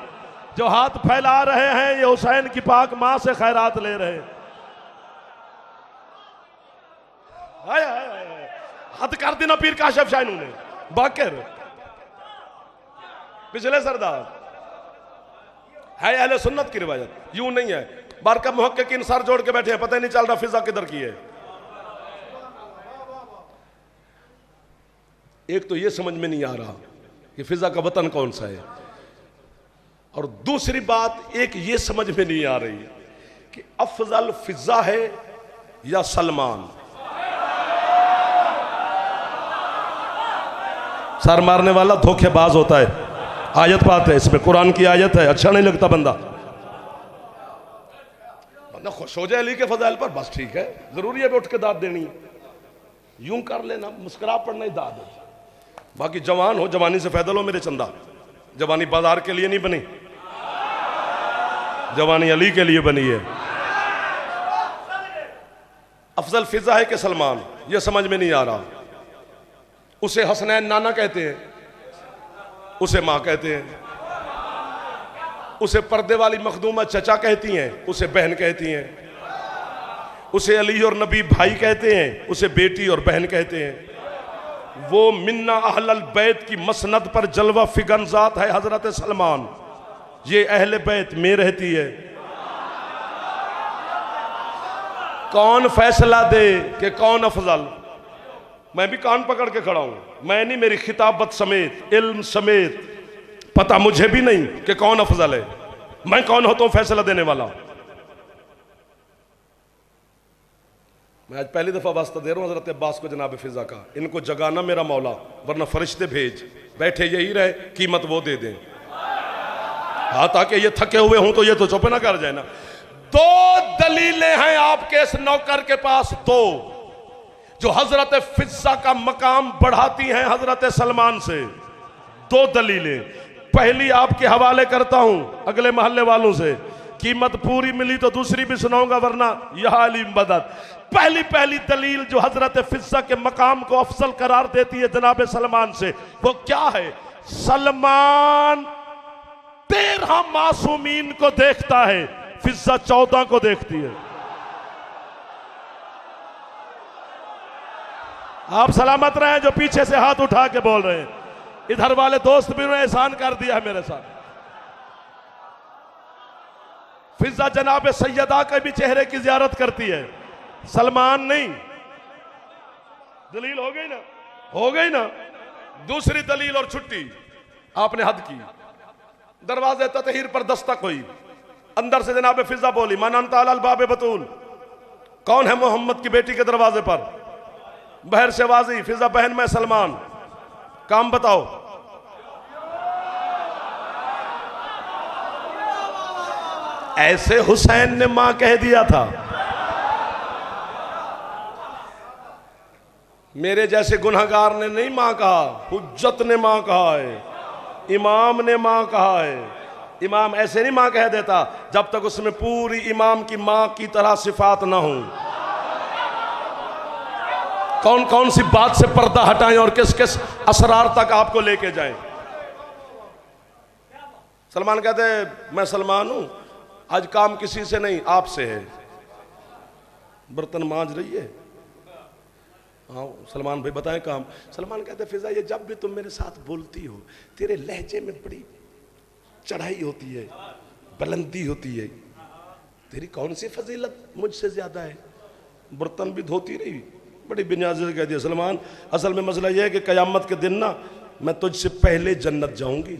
जो हाथ फैला रहे हैं ये हुसैन की पाक मां से खैरात ले रहे हैं। हद कर देना पीर काशिफ शाह ने बाकर पिछले सरदार है अहले सुन्नत की रिवायत, यूं नहीं है। बारका मुहक्किकीन सर जोड़ के बैठे हैं, पता ही नहीं चल रहा फिजा किधर की है। एक तो ये समझ में नहीं आ रहा कि फिजा का वतन कौन सा है, और दूसरी बात एक ये समझ में नहीं आ रही कि अफजल फिजा है या सलमान। सर मारने वाला धोखेबाज होता है। आयत बात है, इसमें कुरान की आयत है, अच्छा नहीं लगता बंदा खुश हो जाए अली के फजाइल पर, बस ठीक है, जरूरी है उठ के दाद देनी है, यूं कर लेना, मुस्कुरा पड़ना ही दाद है। बाकी जवान हो, जवानी से फायदा लो मेरे चंदा। जवानी बाजार के लिए नहीं बनी, जवानी अली के लिए बनी है। अफजल फिजा है कि सलमान, यह समझ में नहीं आ रहा। उसे हसनैन नाना कहते हैं, उसे मां कहते हैं, उसे पर्दे वाली मखदूमा चचा कहती हैं, उसे बहन कहती हैं, उसे अली और नबी भाई कहते हैं, उसे बेटी और बहन कहते हैं। वो मिन्ना अहलल बैत की मसनद पर जलवा फिगन जात है हजरत सलमान। ये अहले बैत में रहती है। कौन फैसला दे कि कौन अफजल? मैं भी कान पकड़ के खड़ा हूं, मैं नहीं, मेरी खिताबत समेत इल्म समेत पता मुझे भी नहीं कि कौन अफजल है। मैं कौन होता हूं फैसला देने वाला? मैं आज पहली दफा वास्ता दे रहा हूं हजरत अब्बास को, जनाब फिजा का, इनको जगाना मेरा मौला, वरना फरिश्ते भेज, बैठे यही रहे, कीमत वो दे दें। हाँ, ताकि ये थके हुए हूं तो ये तो चुप ना कर जाए ना। 2 दलीलें हैं आपके इस नौकर के पास, 2 जो हजरत फिजा का मकाम बढ़ाती हैं हजरत सलमान से। 2 दलीलें। पहली आपके हवाले करता हूं अगले मोहल्ले वालों से, कीमत पूरी मिली तो दूसरी भी सुनाऊंगा, वरना यह अली मदद। पहली दलील जो हजरत फिजा के मकाम को अफजल करार देती है जनाब सलमान से, वो क्या है? सलमान 13 मासूमीन को देखता है, फिजा 14 को देखती है। आप सलामत रहे जो पीछे से हाथ उठा के बोल रहे हैं। इधर वाले दोस्त भी उन्होंने एहसान कर दिया है मेरे साथ। फिजा जनाब सैयदा के भी चेहरे की जियारत करती है, सलमान नहीं। दलील हो गई ना, हो गई ना। दूसरी दलील और छुट्टी आपने हद की। दरवाजे ततहीर पर दस्तक हुई, अंदर से जनाब फिजा बोली, मन अंता अल बाब बतूल, कौन है मोहम्मद की बेटी के दरवाजे पर? बहर से वाजी, फिजा बहन मैं सलमान, काम बताओ। ऐसे हुसैन ने मां कह दिया था। मेरे जैसे गुनहगार ने नहीं मां कहा, हुज्जत ने मां कहा है, इमाम ने मां कहा है। इमाम ऐसे नहीं मां कह देता जब तक उसमें पूरी इमाम की मां की तरह सिफात ना हो। कौन कौन सी बात से पर्दा हटाएं और किस किस असरार तक आपको लेके जाएं। सलमान कहते मैं सलमान हूं, आज काम किसी से नहीं आपसे है। बर्तन मांज रही है, हाँ सलमान भाई बताएं काम। सलमान कहते फिजा ये जब भी तुम मेरे साथ बोलती हो तेरे लहजे में बड़ी चढ़ाई होती है, बुलंदी होती है, तेरी कौन सी फजीलत मुझसे ज्यादा है? बर्तन भी धोती रही, बड़ी बिन्याजे से कह दिया सलमान असल में मसला यह है कि कयामत के दिन ना मैं तुझसे पहले जन्नत जाऊंगी।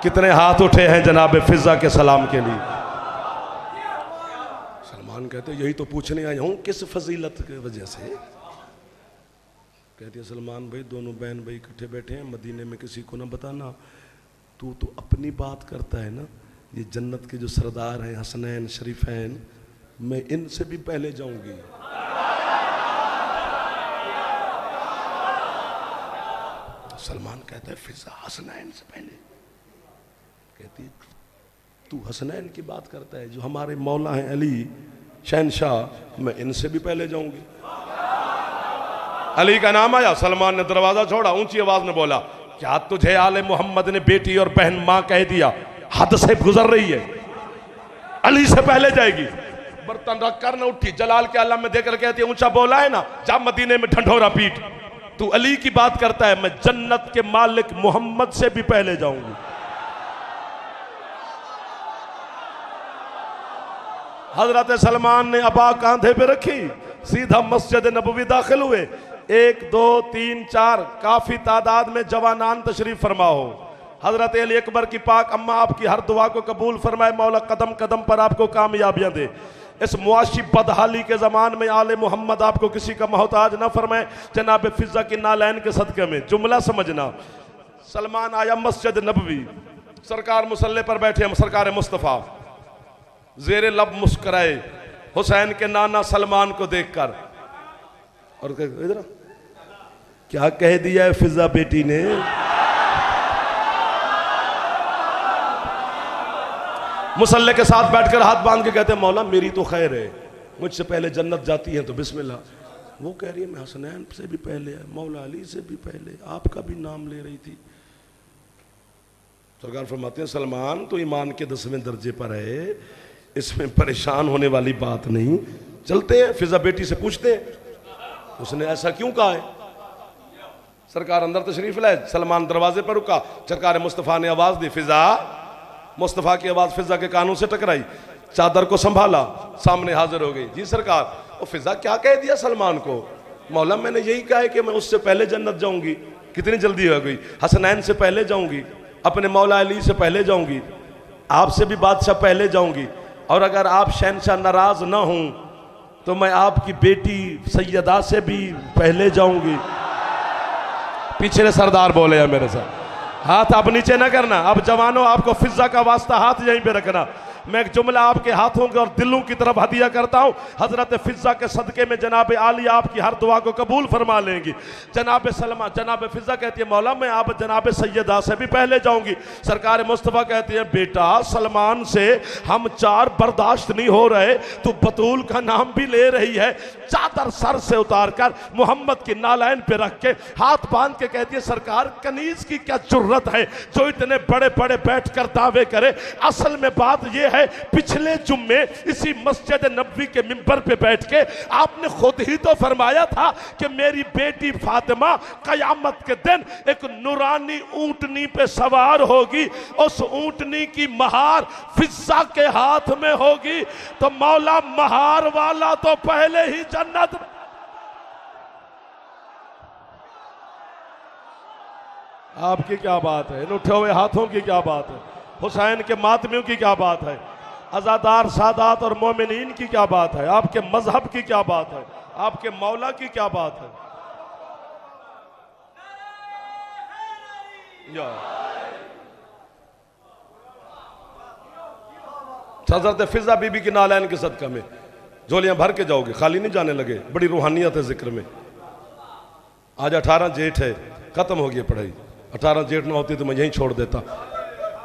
कितने हाथ उठे हैं जनाब फिजा के सलाम के लिए। सलमान कहते यही तो पूछने आया हूं, किस फजीलत की वजह से? कहती है सलमान भाई दोनों बहन भाई इकट्ठे बैठे हैं मदीने में, किसी को ना बताना। तू तो अपनी बात करता है ना, ये जन्नत के जो सरदार हैं हसनैन शरीफैन, मैं इनसे भी पहले जाऊंगी। सलमान कहता है फिजा हसनैन से पहले? कहती है तू हसनैन की बात करता है जो हमारे मौला हैं अली शहनशाह, मैं इनसे भी पहले जाऊंगी। अली का नाम आया, सलमान ने दरवाजा छोड़ा, ऊंची आवाज में बोला क्या तुझे आले मोहम्मद ने बेटी और बहन मां कह दिया? हद से गुजर रही है, अली से पहले जाएगी। बर्तन रख कर न उठी, जलाल के आलम में देखकर कहती है ऊंचा बोला है ना, जा मदीने में ढंढोरा पीट। तू अली की बात करता है, मैं जन्नत के मालिक मोहम्मद से भी पहले जाऊंगी। हजरत सलमान ने अबा कांधे पे रखी, सीधा मस्जिद नबवी दाखिल हुए। 1 2 3 4 काफी तादाद में जवानान तशरीफ फरमा हो। हजरत अली अकबर की पाक अम्मा आपकी हर दुआ को कबूल फरमाए, मौला कदम कदम पर आपको कामयाबियां दे। इस मुआशी बदहाली के ज़मान में आले मोहम्मद आपको किसी का मोहताज ना फरमाए। जनाब फिजा की नालैन के सदक़े में जुमला समझना। सलमान आया मस्जिद नबवी, सरकार मुसल्ले पर बैठे हैं, सरकार मुस्तफ़ा जेरे लब मुस्कराए हुसैन के नाना सलमान को देखकर, और इधर क्या कह दिया है फिजा बेटी ने? मुसल्ले के साथ बैठकर हाथ बांध के कहते हैं मौला मेरी तो खैर है, मुझसे पहले जन्नत जाती है तो बिस्मिल्लाह। वो कह रही है मैं हसनैन से भी पहले है, मौला अली से भी पहले, आपका भी नाम ले रही थी। सरकार फरमाते हैं सलमान तो ईमान के 10वें दर्जे पर है, इसमें परेशान होने वाली बात नहीं। चलते हैं फिजा बेटी से पूछते हैं उसने ऐसा क्यों कहा है। सरकार अंदर तशरीफ लाए, सलमान दरवाजे पर रुका। सरकार मुस्तफ़ा ने आवाज दी फिजा। मुस्तफ़ा की आवाज फिजा के कानों से टकराई, चादर को संभाला, सामने हाजिर हो गई। जी सरकार। और फिजा क्या कह दिया सलमान को? मौला मैंने यही कहा है कि मैं उससे पहले जन्नत जाऊंगी। कितनी जल्दी हो गई? हसनैन से पहले जाऊंगी, अपने मौला अली से पहले जाऊंगी, आपसे भी बादशाह पहले जाऊंगी, और अगर आप शहनशाह नाराज ना हों तो मैं आपकी बेटी सैयदा से भी पहले जाऊंगी। पीछे सरदार बोले हैं मेरे साथ, हाथ आप नीचे ना करना। अब जवानों आपको फिजा का वास्ता हाथ यहीं पे रखना। मैं एक जुमला आपके हाथों के और दिलों की तरफ हदिया करता हूं। हजरत फिजा के सदके में जनाब आलिया आपकी हर दुआ को कबूल फरमा लेंगी। जनाब सलमा, जनाब फिजा कहती है मौला मैं आप जनाब सैयदा से भी पहले जाऊंगी। सरकार मुस्तफ़ा कहती है बेटा सलमान से हम 4 बर्दाश्त नहीं हो रहे, तू बतूल का नाम भी ले रही है। चादर सर से उतार कर मोहम्मद की नालैन पे रख के हाथ बांध के कहती है सरकार कनीज की क्या जुर्रत है जो इतने बड़े बड़े बैठ कर दावे करे। असल में बात यह है है, पिछले जुम्मे इसी मस्जिद नबवी के मिंबर पे बैठ के आपने खुद ही तो फरमाया था कि मेरी बेटी फातिमा कयामत के दिन एक नूरानी ऊंटनी पे सवार होगी, उस ऊंटनी की महार फिजा के हाथ में होगी। तो मौला महार वाला तो पहले ही जन्नत। आपकी क्या बात है, इन उठे हुए हाथों की क्या बात है, हुसैन के मातमियों की क्या बात है, अज़ादार सादात और मोमिनीन की क्या बात है, आपके मजहब की क्या बात है, आपके मौला की क्या बात है। हज़रत फिजा बीबी की नालैन के सदका में झोलियां भर के जाओगे, खाली नहीं जाने लगे। बड़ी रूहानियत है जिक्र में। आज 18 जेठ है, खत्म हो गई पढ़ाई। 18 जेठ ना होती तो मैं यहीं छोड़ देता,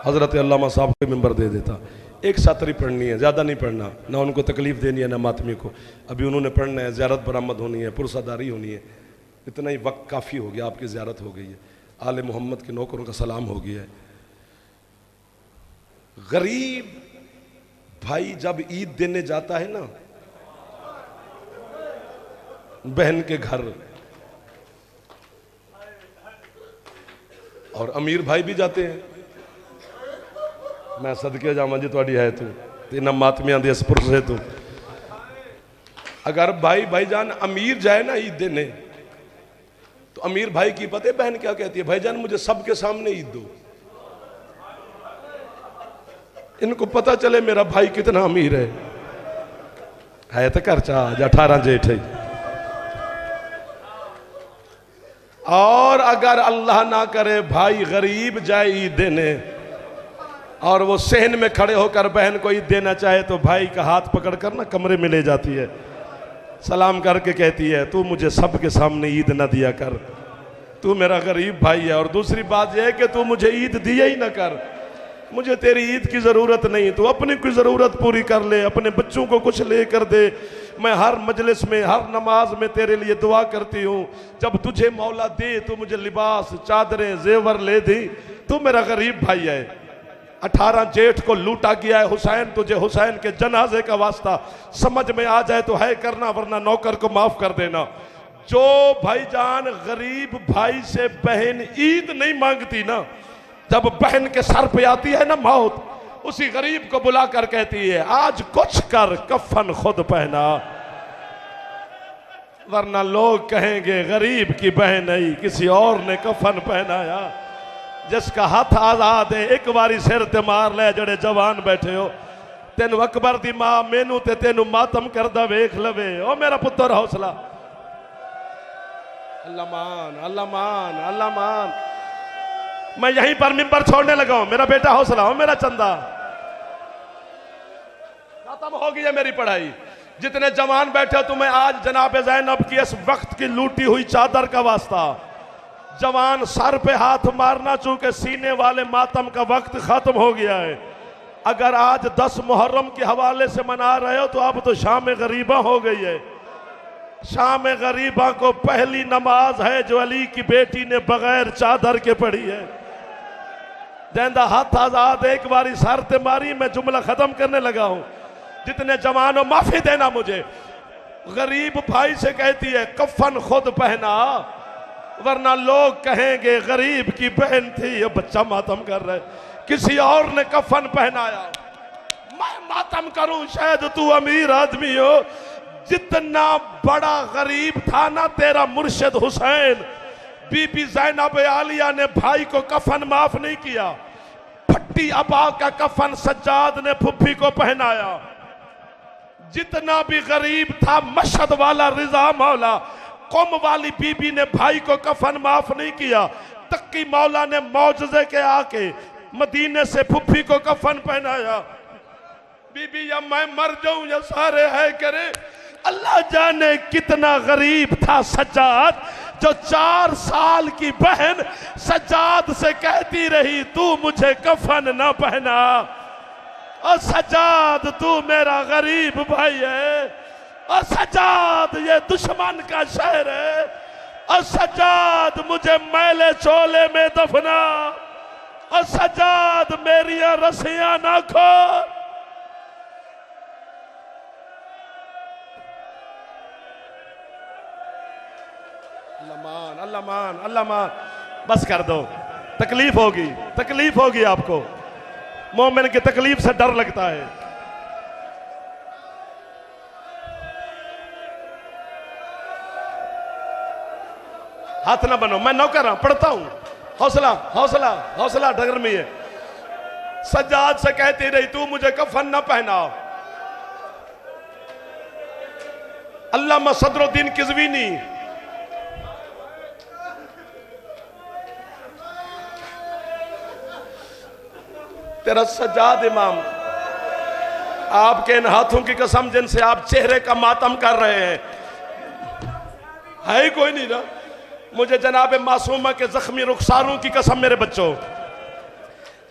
हज़रत अल्लामा साहब को मेंबर दे देता। एक सातरी पढ़नी है, ज़्यादा नहीं पढ़ना, ना उनको तकलीफ़ देनी है ना मातमी को। अभी उन्होंने पढ़ना है, ज़ियारत बरामद होनी है, पुरसादारी होनी है, इतना ही वक्त काफ़ी हो गया। आपकी ज़ियारत हो गई है, आले मोहम्मद के नौकरों का सलाम हो गया है। गरीब भाई जब ईद देने जाता है ना बहन के घर, और अमीर भाई भी जाते हैं, मैं सदके जावा जी थोड़ी है तू इन्ना मातमिया दे पुरस है तू। अगर भाई भाईजान अमीर जाए ना ईद देने तो अमीर भाई की पता है बहन क्या कहती है, भाईजान मुझे सबके सामने ईद दो, इनको पता चले मेरा भाई कितना अमीर है तो खर्चा आज 18 जेठ है। और अगर अल्लाह ना करे भाई गरीब जाए ईद देने और वो सहन में खड़े होकर बहन को ईद देना चाहे तो भाई का हाथ पकड़कर ना कमरे में ले जाती है, सलाम करके कहती है तू मुझे सबके सामने ईद ना दिया कर, तू मेरा गरीब भाई है। और दूसरी बात यह है कि तू मुझे ईद दिया ही ना कर, मुझे तेरी ईद की ज़रूरत नहीं, तू अपनी कोई ज़रूरत पूरी कर ले, अपने बच्चों को कुछ ले कर दे। मैं हर मजलिस में हर नमाज में तेरे लिए दुआ करती हूँ, जब तुझे मौला दे तो मुझे लिबास चादरें जेवर ले दी, तू मेरा गरीब भाई है। 18 जेठ को लूटा गया है हुसैन, तुझे हुसैन के जनाजे का वास्ता समझ में आ जाए तो है करना, वरना नौकर को माफ कर देना। जो भाईजान गरीब भाई से बहन ईद नहीं मांगती ना, जब बहन के सर पे आती है ना मौत, उसी गरीब को बुला कर कहती है आज कुछ कर कफन खुद पहना, वरना लोग कहेंगे गरीब की बहन नहीं किसी और ने कफन पहनाया। जिसका हाथ आजाद है एक बारी सिर ते मार ले, जड़े जवान बैठे हो, तेन अकबर दी मां मैनू ते तेनू मातम करदा वेख लवे। ओ मेरा पुत्र हौसला, अल्लाह मान अल्लाह मान अल्लाह मान। मैं यहीं पर मिंबर छोड़ने लगा हूं, मेरा बेटा हौसला हो, मेरा चंदा। खत्म हो गई है मेरी पढ़ाई। जितने जवान बैठे हो तुम्हें आज जनाब ज़ैनब की इस वक्त की लूटी हुई चादर का वास्ता, जवान सर पे हाथ मारना, चूंकि सीने वाले मातम का वक्त खत्म हो गया है। अगर आज 10 मुहर्रम के हवाले से मना रहे हो तो अब तो शाम गरीबा हो गई है। शाम गरीबा को पहली नमाज है जो अली की बेटी ने बगैर चादर के पढ़ी है। जैंदा हाथ आजाद एक बारी शर्त मारी, मैं जुमला खत्म करने लगा हूं। जितने जवानों माफी देना मुझे, गरीब भाई से कहती है कफन खुद पहना, वरना लोग कहेंगे गरीब की बहन थी, ये बच्चा मातम कर रहा है, किसी और ने कफन पहनाया, मैं मातम करूं, शायद तू अमीर आदमी हो। जितना बड़ा गरीब था ना तेरा मुर्शिद हुसैन, बीबी ज़ैनब आलिया ने भाई को कफन माफ नहीं किया। फट्टी अबा का कफन सज्जाद ने फुफ्फी को पहनाया। जितना भी गरीब था मशहद वाला रिजा मौला, कौम वाली बीबी ने भाई को कफन माफ नहीं किया। तक्की मौला ने मौजज़े के आके मदीने से फुफ्फी को कफन पहनाया। बीबी या मैं मर जाऊं या सारे है करे। अल्लाह जाने कितना गरीब था सज्जाद, जो 4 साल की बहन सज्जाद से कहती रही तू मुझे कफन ना पहना। और सज्जाद तू मेरा गरीब भाई है, और सज्जाद ये दुश्मन का शहर है, और सज्जाद मुझे मैले चोले में दफना, और सज्जाद मेरी रस्सियां ना खोल। अल्लाह मान, अल्लाह मान। बस कर दो, तकलीफ होगी, तकलीफ होगी आपको। मोमिन की तकलीफ से डर लगता है। हाथ ना बनो, मैं नौकर हूं, पढ़ता हूं। हौसला हौसला हौसला, डगर में है। सज्जाद से कहती रही तू मुझे कफन ना पहनाओ। अल्लामा सदरुद्दीन किज़वीनी तेरा सज्जाद इमाम, आपके इन हाथों की कसम जिनसे आप चेहरे का मातम कर रहे हैं, है ही कोई नहीं ना। मुझे जनाब मासूमा के जख्मी रुखसारों की कसम मेरे बच्चों,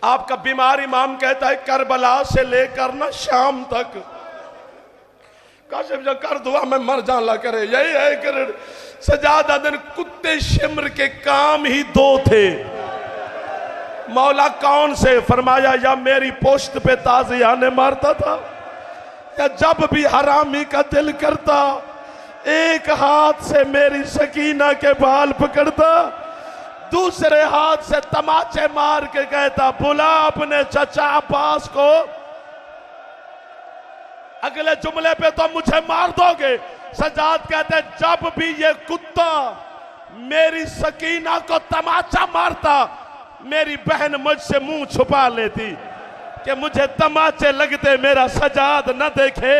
आपका बीमार इमाम कहता है करबला से लेकर ना शाम तक काशिफ जो कर दुआ मैं मर जाला करे, यही है कर। सजाद दिन कुत्ते शिमर के काम ही दो थे। मौला कौन से? फरमाया या मेरी पोस्ट पे ताज़ियाने मारता था, या जब भी हरामी का दिल करता एक हाथ से मेरी सकीना के बाल पकड़ता, दूसरे हाथ से तमाचे मार के कहता बुला अपने चचा अब्बास को। अगले जुमले पे तो मुझे मार दोगे। सजाद कहते जब भी ये कुत्ता मेरी सकीना को तमाचा मारता, मेरी बहन मुझसे मुंह छुपा लेती कि मुझे तमाचे लगते मेरा सजाद न देखे,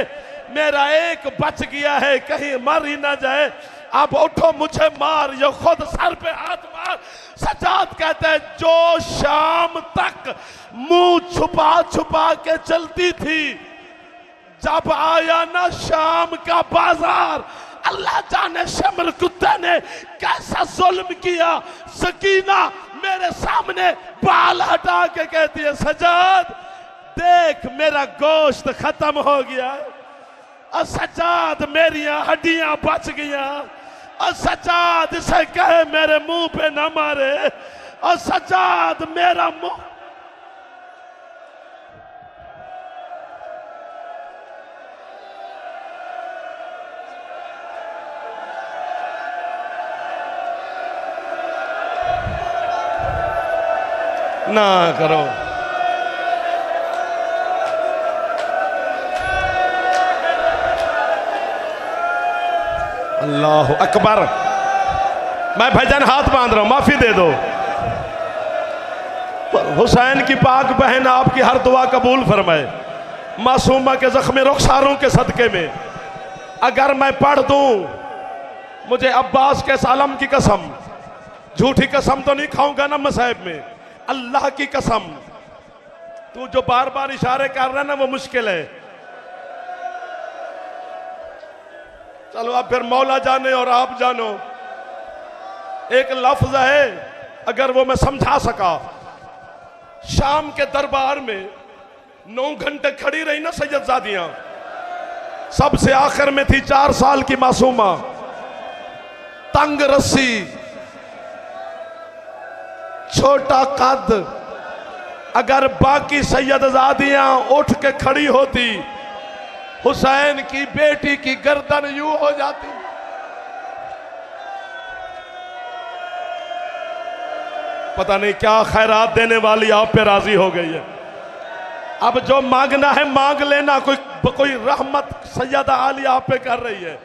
मेरा एक बच गया है कहीं मर ही ना जाए। अब उठो मुझे मार, यो खुद सर पे हाथ मार। सजाद कहते हैं जो शाम तक मुंह छुपा छुपा के चलती थी, जब आया ना शाम का बाजार, अल्लाह जाने शमर कुत्ते ने कैसा जुल्म किया। सकीना मेरे सामने बाल हटा के कहती है सजाद देख मेरा गोश्त खत्म हो गया, और सजाद मेरी हड्डियां बच गया, और सजाद से कहे मेरे मुंह पे न मारे, और सजाद मेरा मुंह ना करो। अल्लाह अकबर। मैं भाईजान हाथ बांध रहा हूं, माफी दे दो। हुसैन की पाक बहन आपकी हर दुआ कबूल फरमाए। मासूमा के जख्मी रुखसारों के सदके में अगर मैं पढ़ दूं, मुझे अब्बास के सालम की कसम, झूठी कसम तो नहीं खाऊंगा ना मसाहिब में, अल्लाह की कसम, तू जो बार बार इशारे कर रहा है ना वो मुश्किल है। चलो अब फिर मौला जाने और आप जानो। एक लफ्ज है अगर वो मैं समझा सका, शाम के दरबार में 9 घंटे खड़ी रही ना सैयदजादियां, सबसे आखिर में थी 4 साल की मासूमा, तंग रस्सी, छोटा कद। अगर बाकी सैयदजादियां उठ के खड़ी होती, हुसैन की बेटी की गर्दन यूं हो जाती। पता नहीं क्या खैरात देने वाली आप पे राजी हो गई है। अब जो मांगना है मांग लेना, कोई रहमत सैयदा आलिया आप पे कर रही है।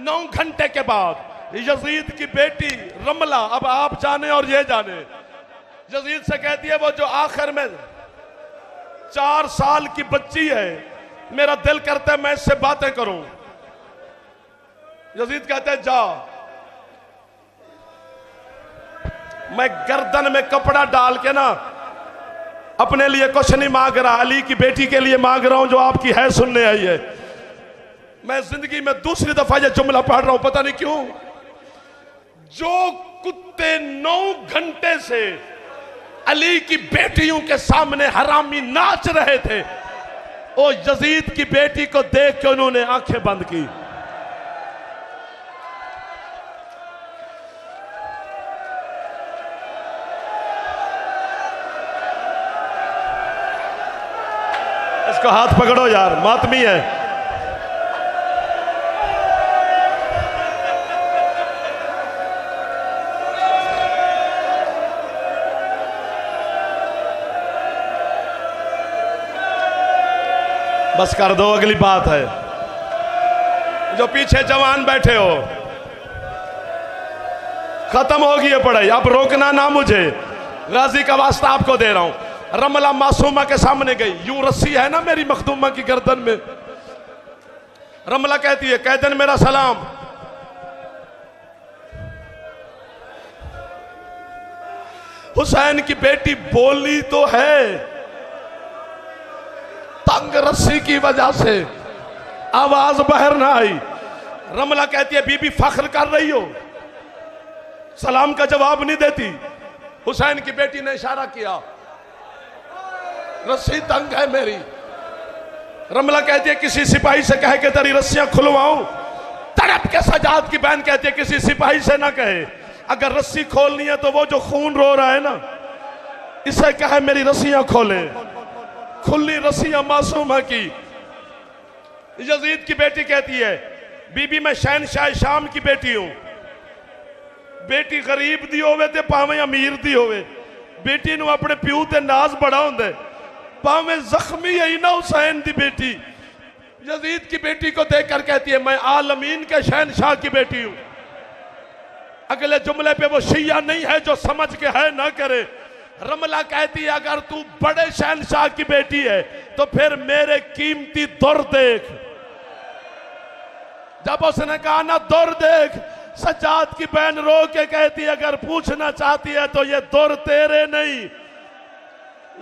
9 घंटे के बाद यजीद की बेटी रमला, अब आप जाने और ये जाने, यजीद से कहती है वो जो आखिर में 4 साल की बच्ची है, मेरा दिल करता है मैं इससे बातें करूं। यजीद कहते हैं जा। मैं गर्दन में कपड़ा डाल के ना अपने लिए कुछ नहीं मांग रहा, अली की बेटी के लिए मांग रहा हूं जो आपकी है सुनने आई है। मैं जिंदगी में दूसरी दफा ये जुमला पढ़ रहा हूं, पता नहीं क्यों। जो कुत्ते 9 घंटे से अली की बेटियों के सामने हरामी नाच रहे थे, ओ यजीद की बेटी को देख के उन्होंने आंखें बंद की। इसको हाथ पकड़ो यार, मातमी है। बस कर दो, अगली बात है। जो पीछे जवान बैठे हो, खत्म होगी ये पढ़ाई, अब रोकना ना मुझे, गाजी का वास्ता आपको दे रहा हूं। रमला मासूमा के सामने गई, यूं रस्सी है ना मेरी मखदूमा की गर्दन में। रमला कहती है, कैदन मेरा सलाम। हुसैन की बेटी बोली तो है, तंग रस्सी की वजह से आवाज बाहर ना आई। रमला कहती है, बीबी फख्र कर रही हो, सलाम का जवाब नहीं देती। हुसैन की बेटी ने इशारा किया, रस्सी तंग है मेरी। रमला कहती है, किसी सिपाही से कहे कि तेरी रस्सियां खुलवाऊं। तड़प के सजाद की बहन कहती है, किसी सिपाही से ना कहे, अगर रस्सी खोलनी है तो वो जो खून रो रहा है ना, इसे कहे मेरी रस्सियां खोले। खुली रस्सियां मासूमा की। यजीद की बेटी कहती है, बीबी मैं शहनशाह शाम की बेटी हूं। बेटी गरीब दी होवे ते भावें अमीर दी होवे, बेटी नूं अपने प्यू ते नाज बड़ा हुंदा, भावें जख्मी है ना हुसैन दी बेटी। यजीद की बेटी को देखकर कहती है, मैं आलमीन के शहनशाह की बेटी हूं। अगले जुमले पे वो शिया नहीं है जो समझ के है ना करे। रमला कहती है, अगर तू बड़े शहनशाह की बेटी है तो फिर मेरे कीमती दुर देख। जब उसने कहा ना दुर देख, सज्जाद की बहन रो के कहती है, अगर पूछना चाहती है तो ये दुर तेरे नहीं,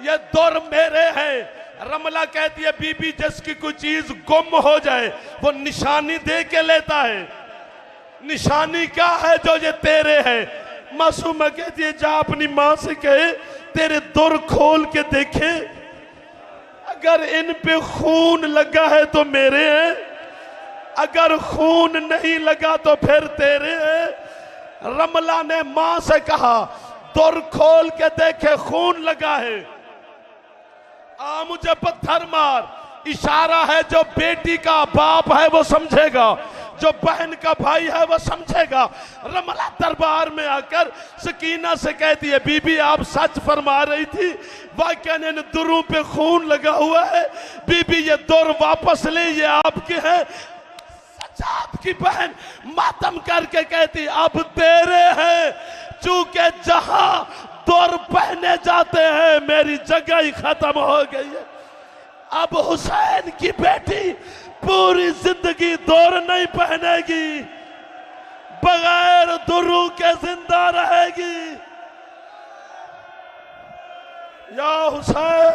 ये दुर मेरे हैं। रमला कहती है, बीबी जिसकी कोई चीज गुम हो जाए वो निशानी दे के लेता है, निशानी क्या है जो ये तेरे है। मासूमा कहती है, जा अपनी मां से कहे तेरे दुर खोल के देखे, अगर इन पे खून लगा है तो मेरे हैं, अगर खून नहीं लगा तो फिर तेरे हैं। रमला ने मां से कहा, दुर खोल के देखे खून लगा है, आ मुझे पत्थर मार। इशारा है, जो बेटी का बाप है वो समझेगा, जो बहन का भाई है वो समझेगा। रमला दरबार में आकर सकीना से कहती है, बीबी आप सच फरमा रही थी, वाकई इन दुरों पे खून लगा हुआ है, बीबी ये दुर वापस ले, ये आपके हैं। सज्जाद की बहन मातम करके कहती, अब तेरे हैं, चूंकि जहां दुर पहने जाते हैं मेरी जगह ही खत्म हो गई है। अब हुसैन की बेटी पूरी जिंदगी दुर नहीं पहनेगी, बगैर दुरू के जिंदा रहेगी। या हुसैन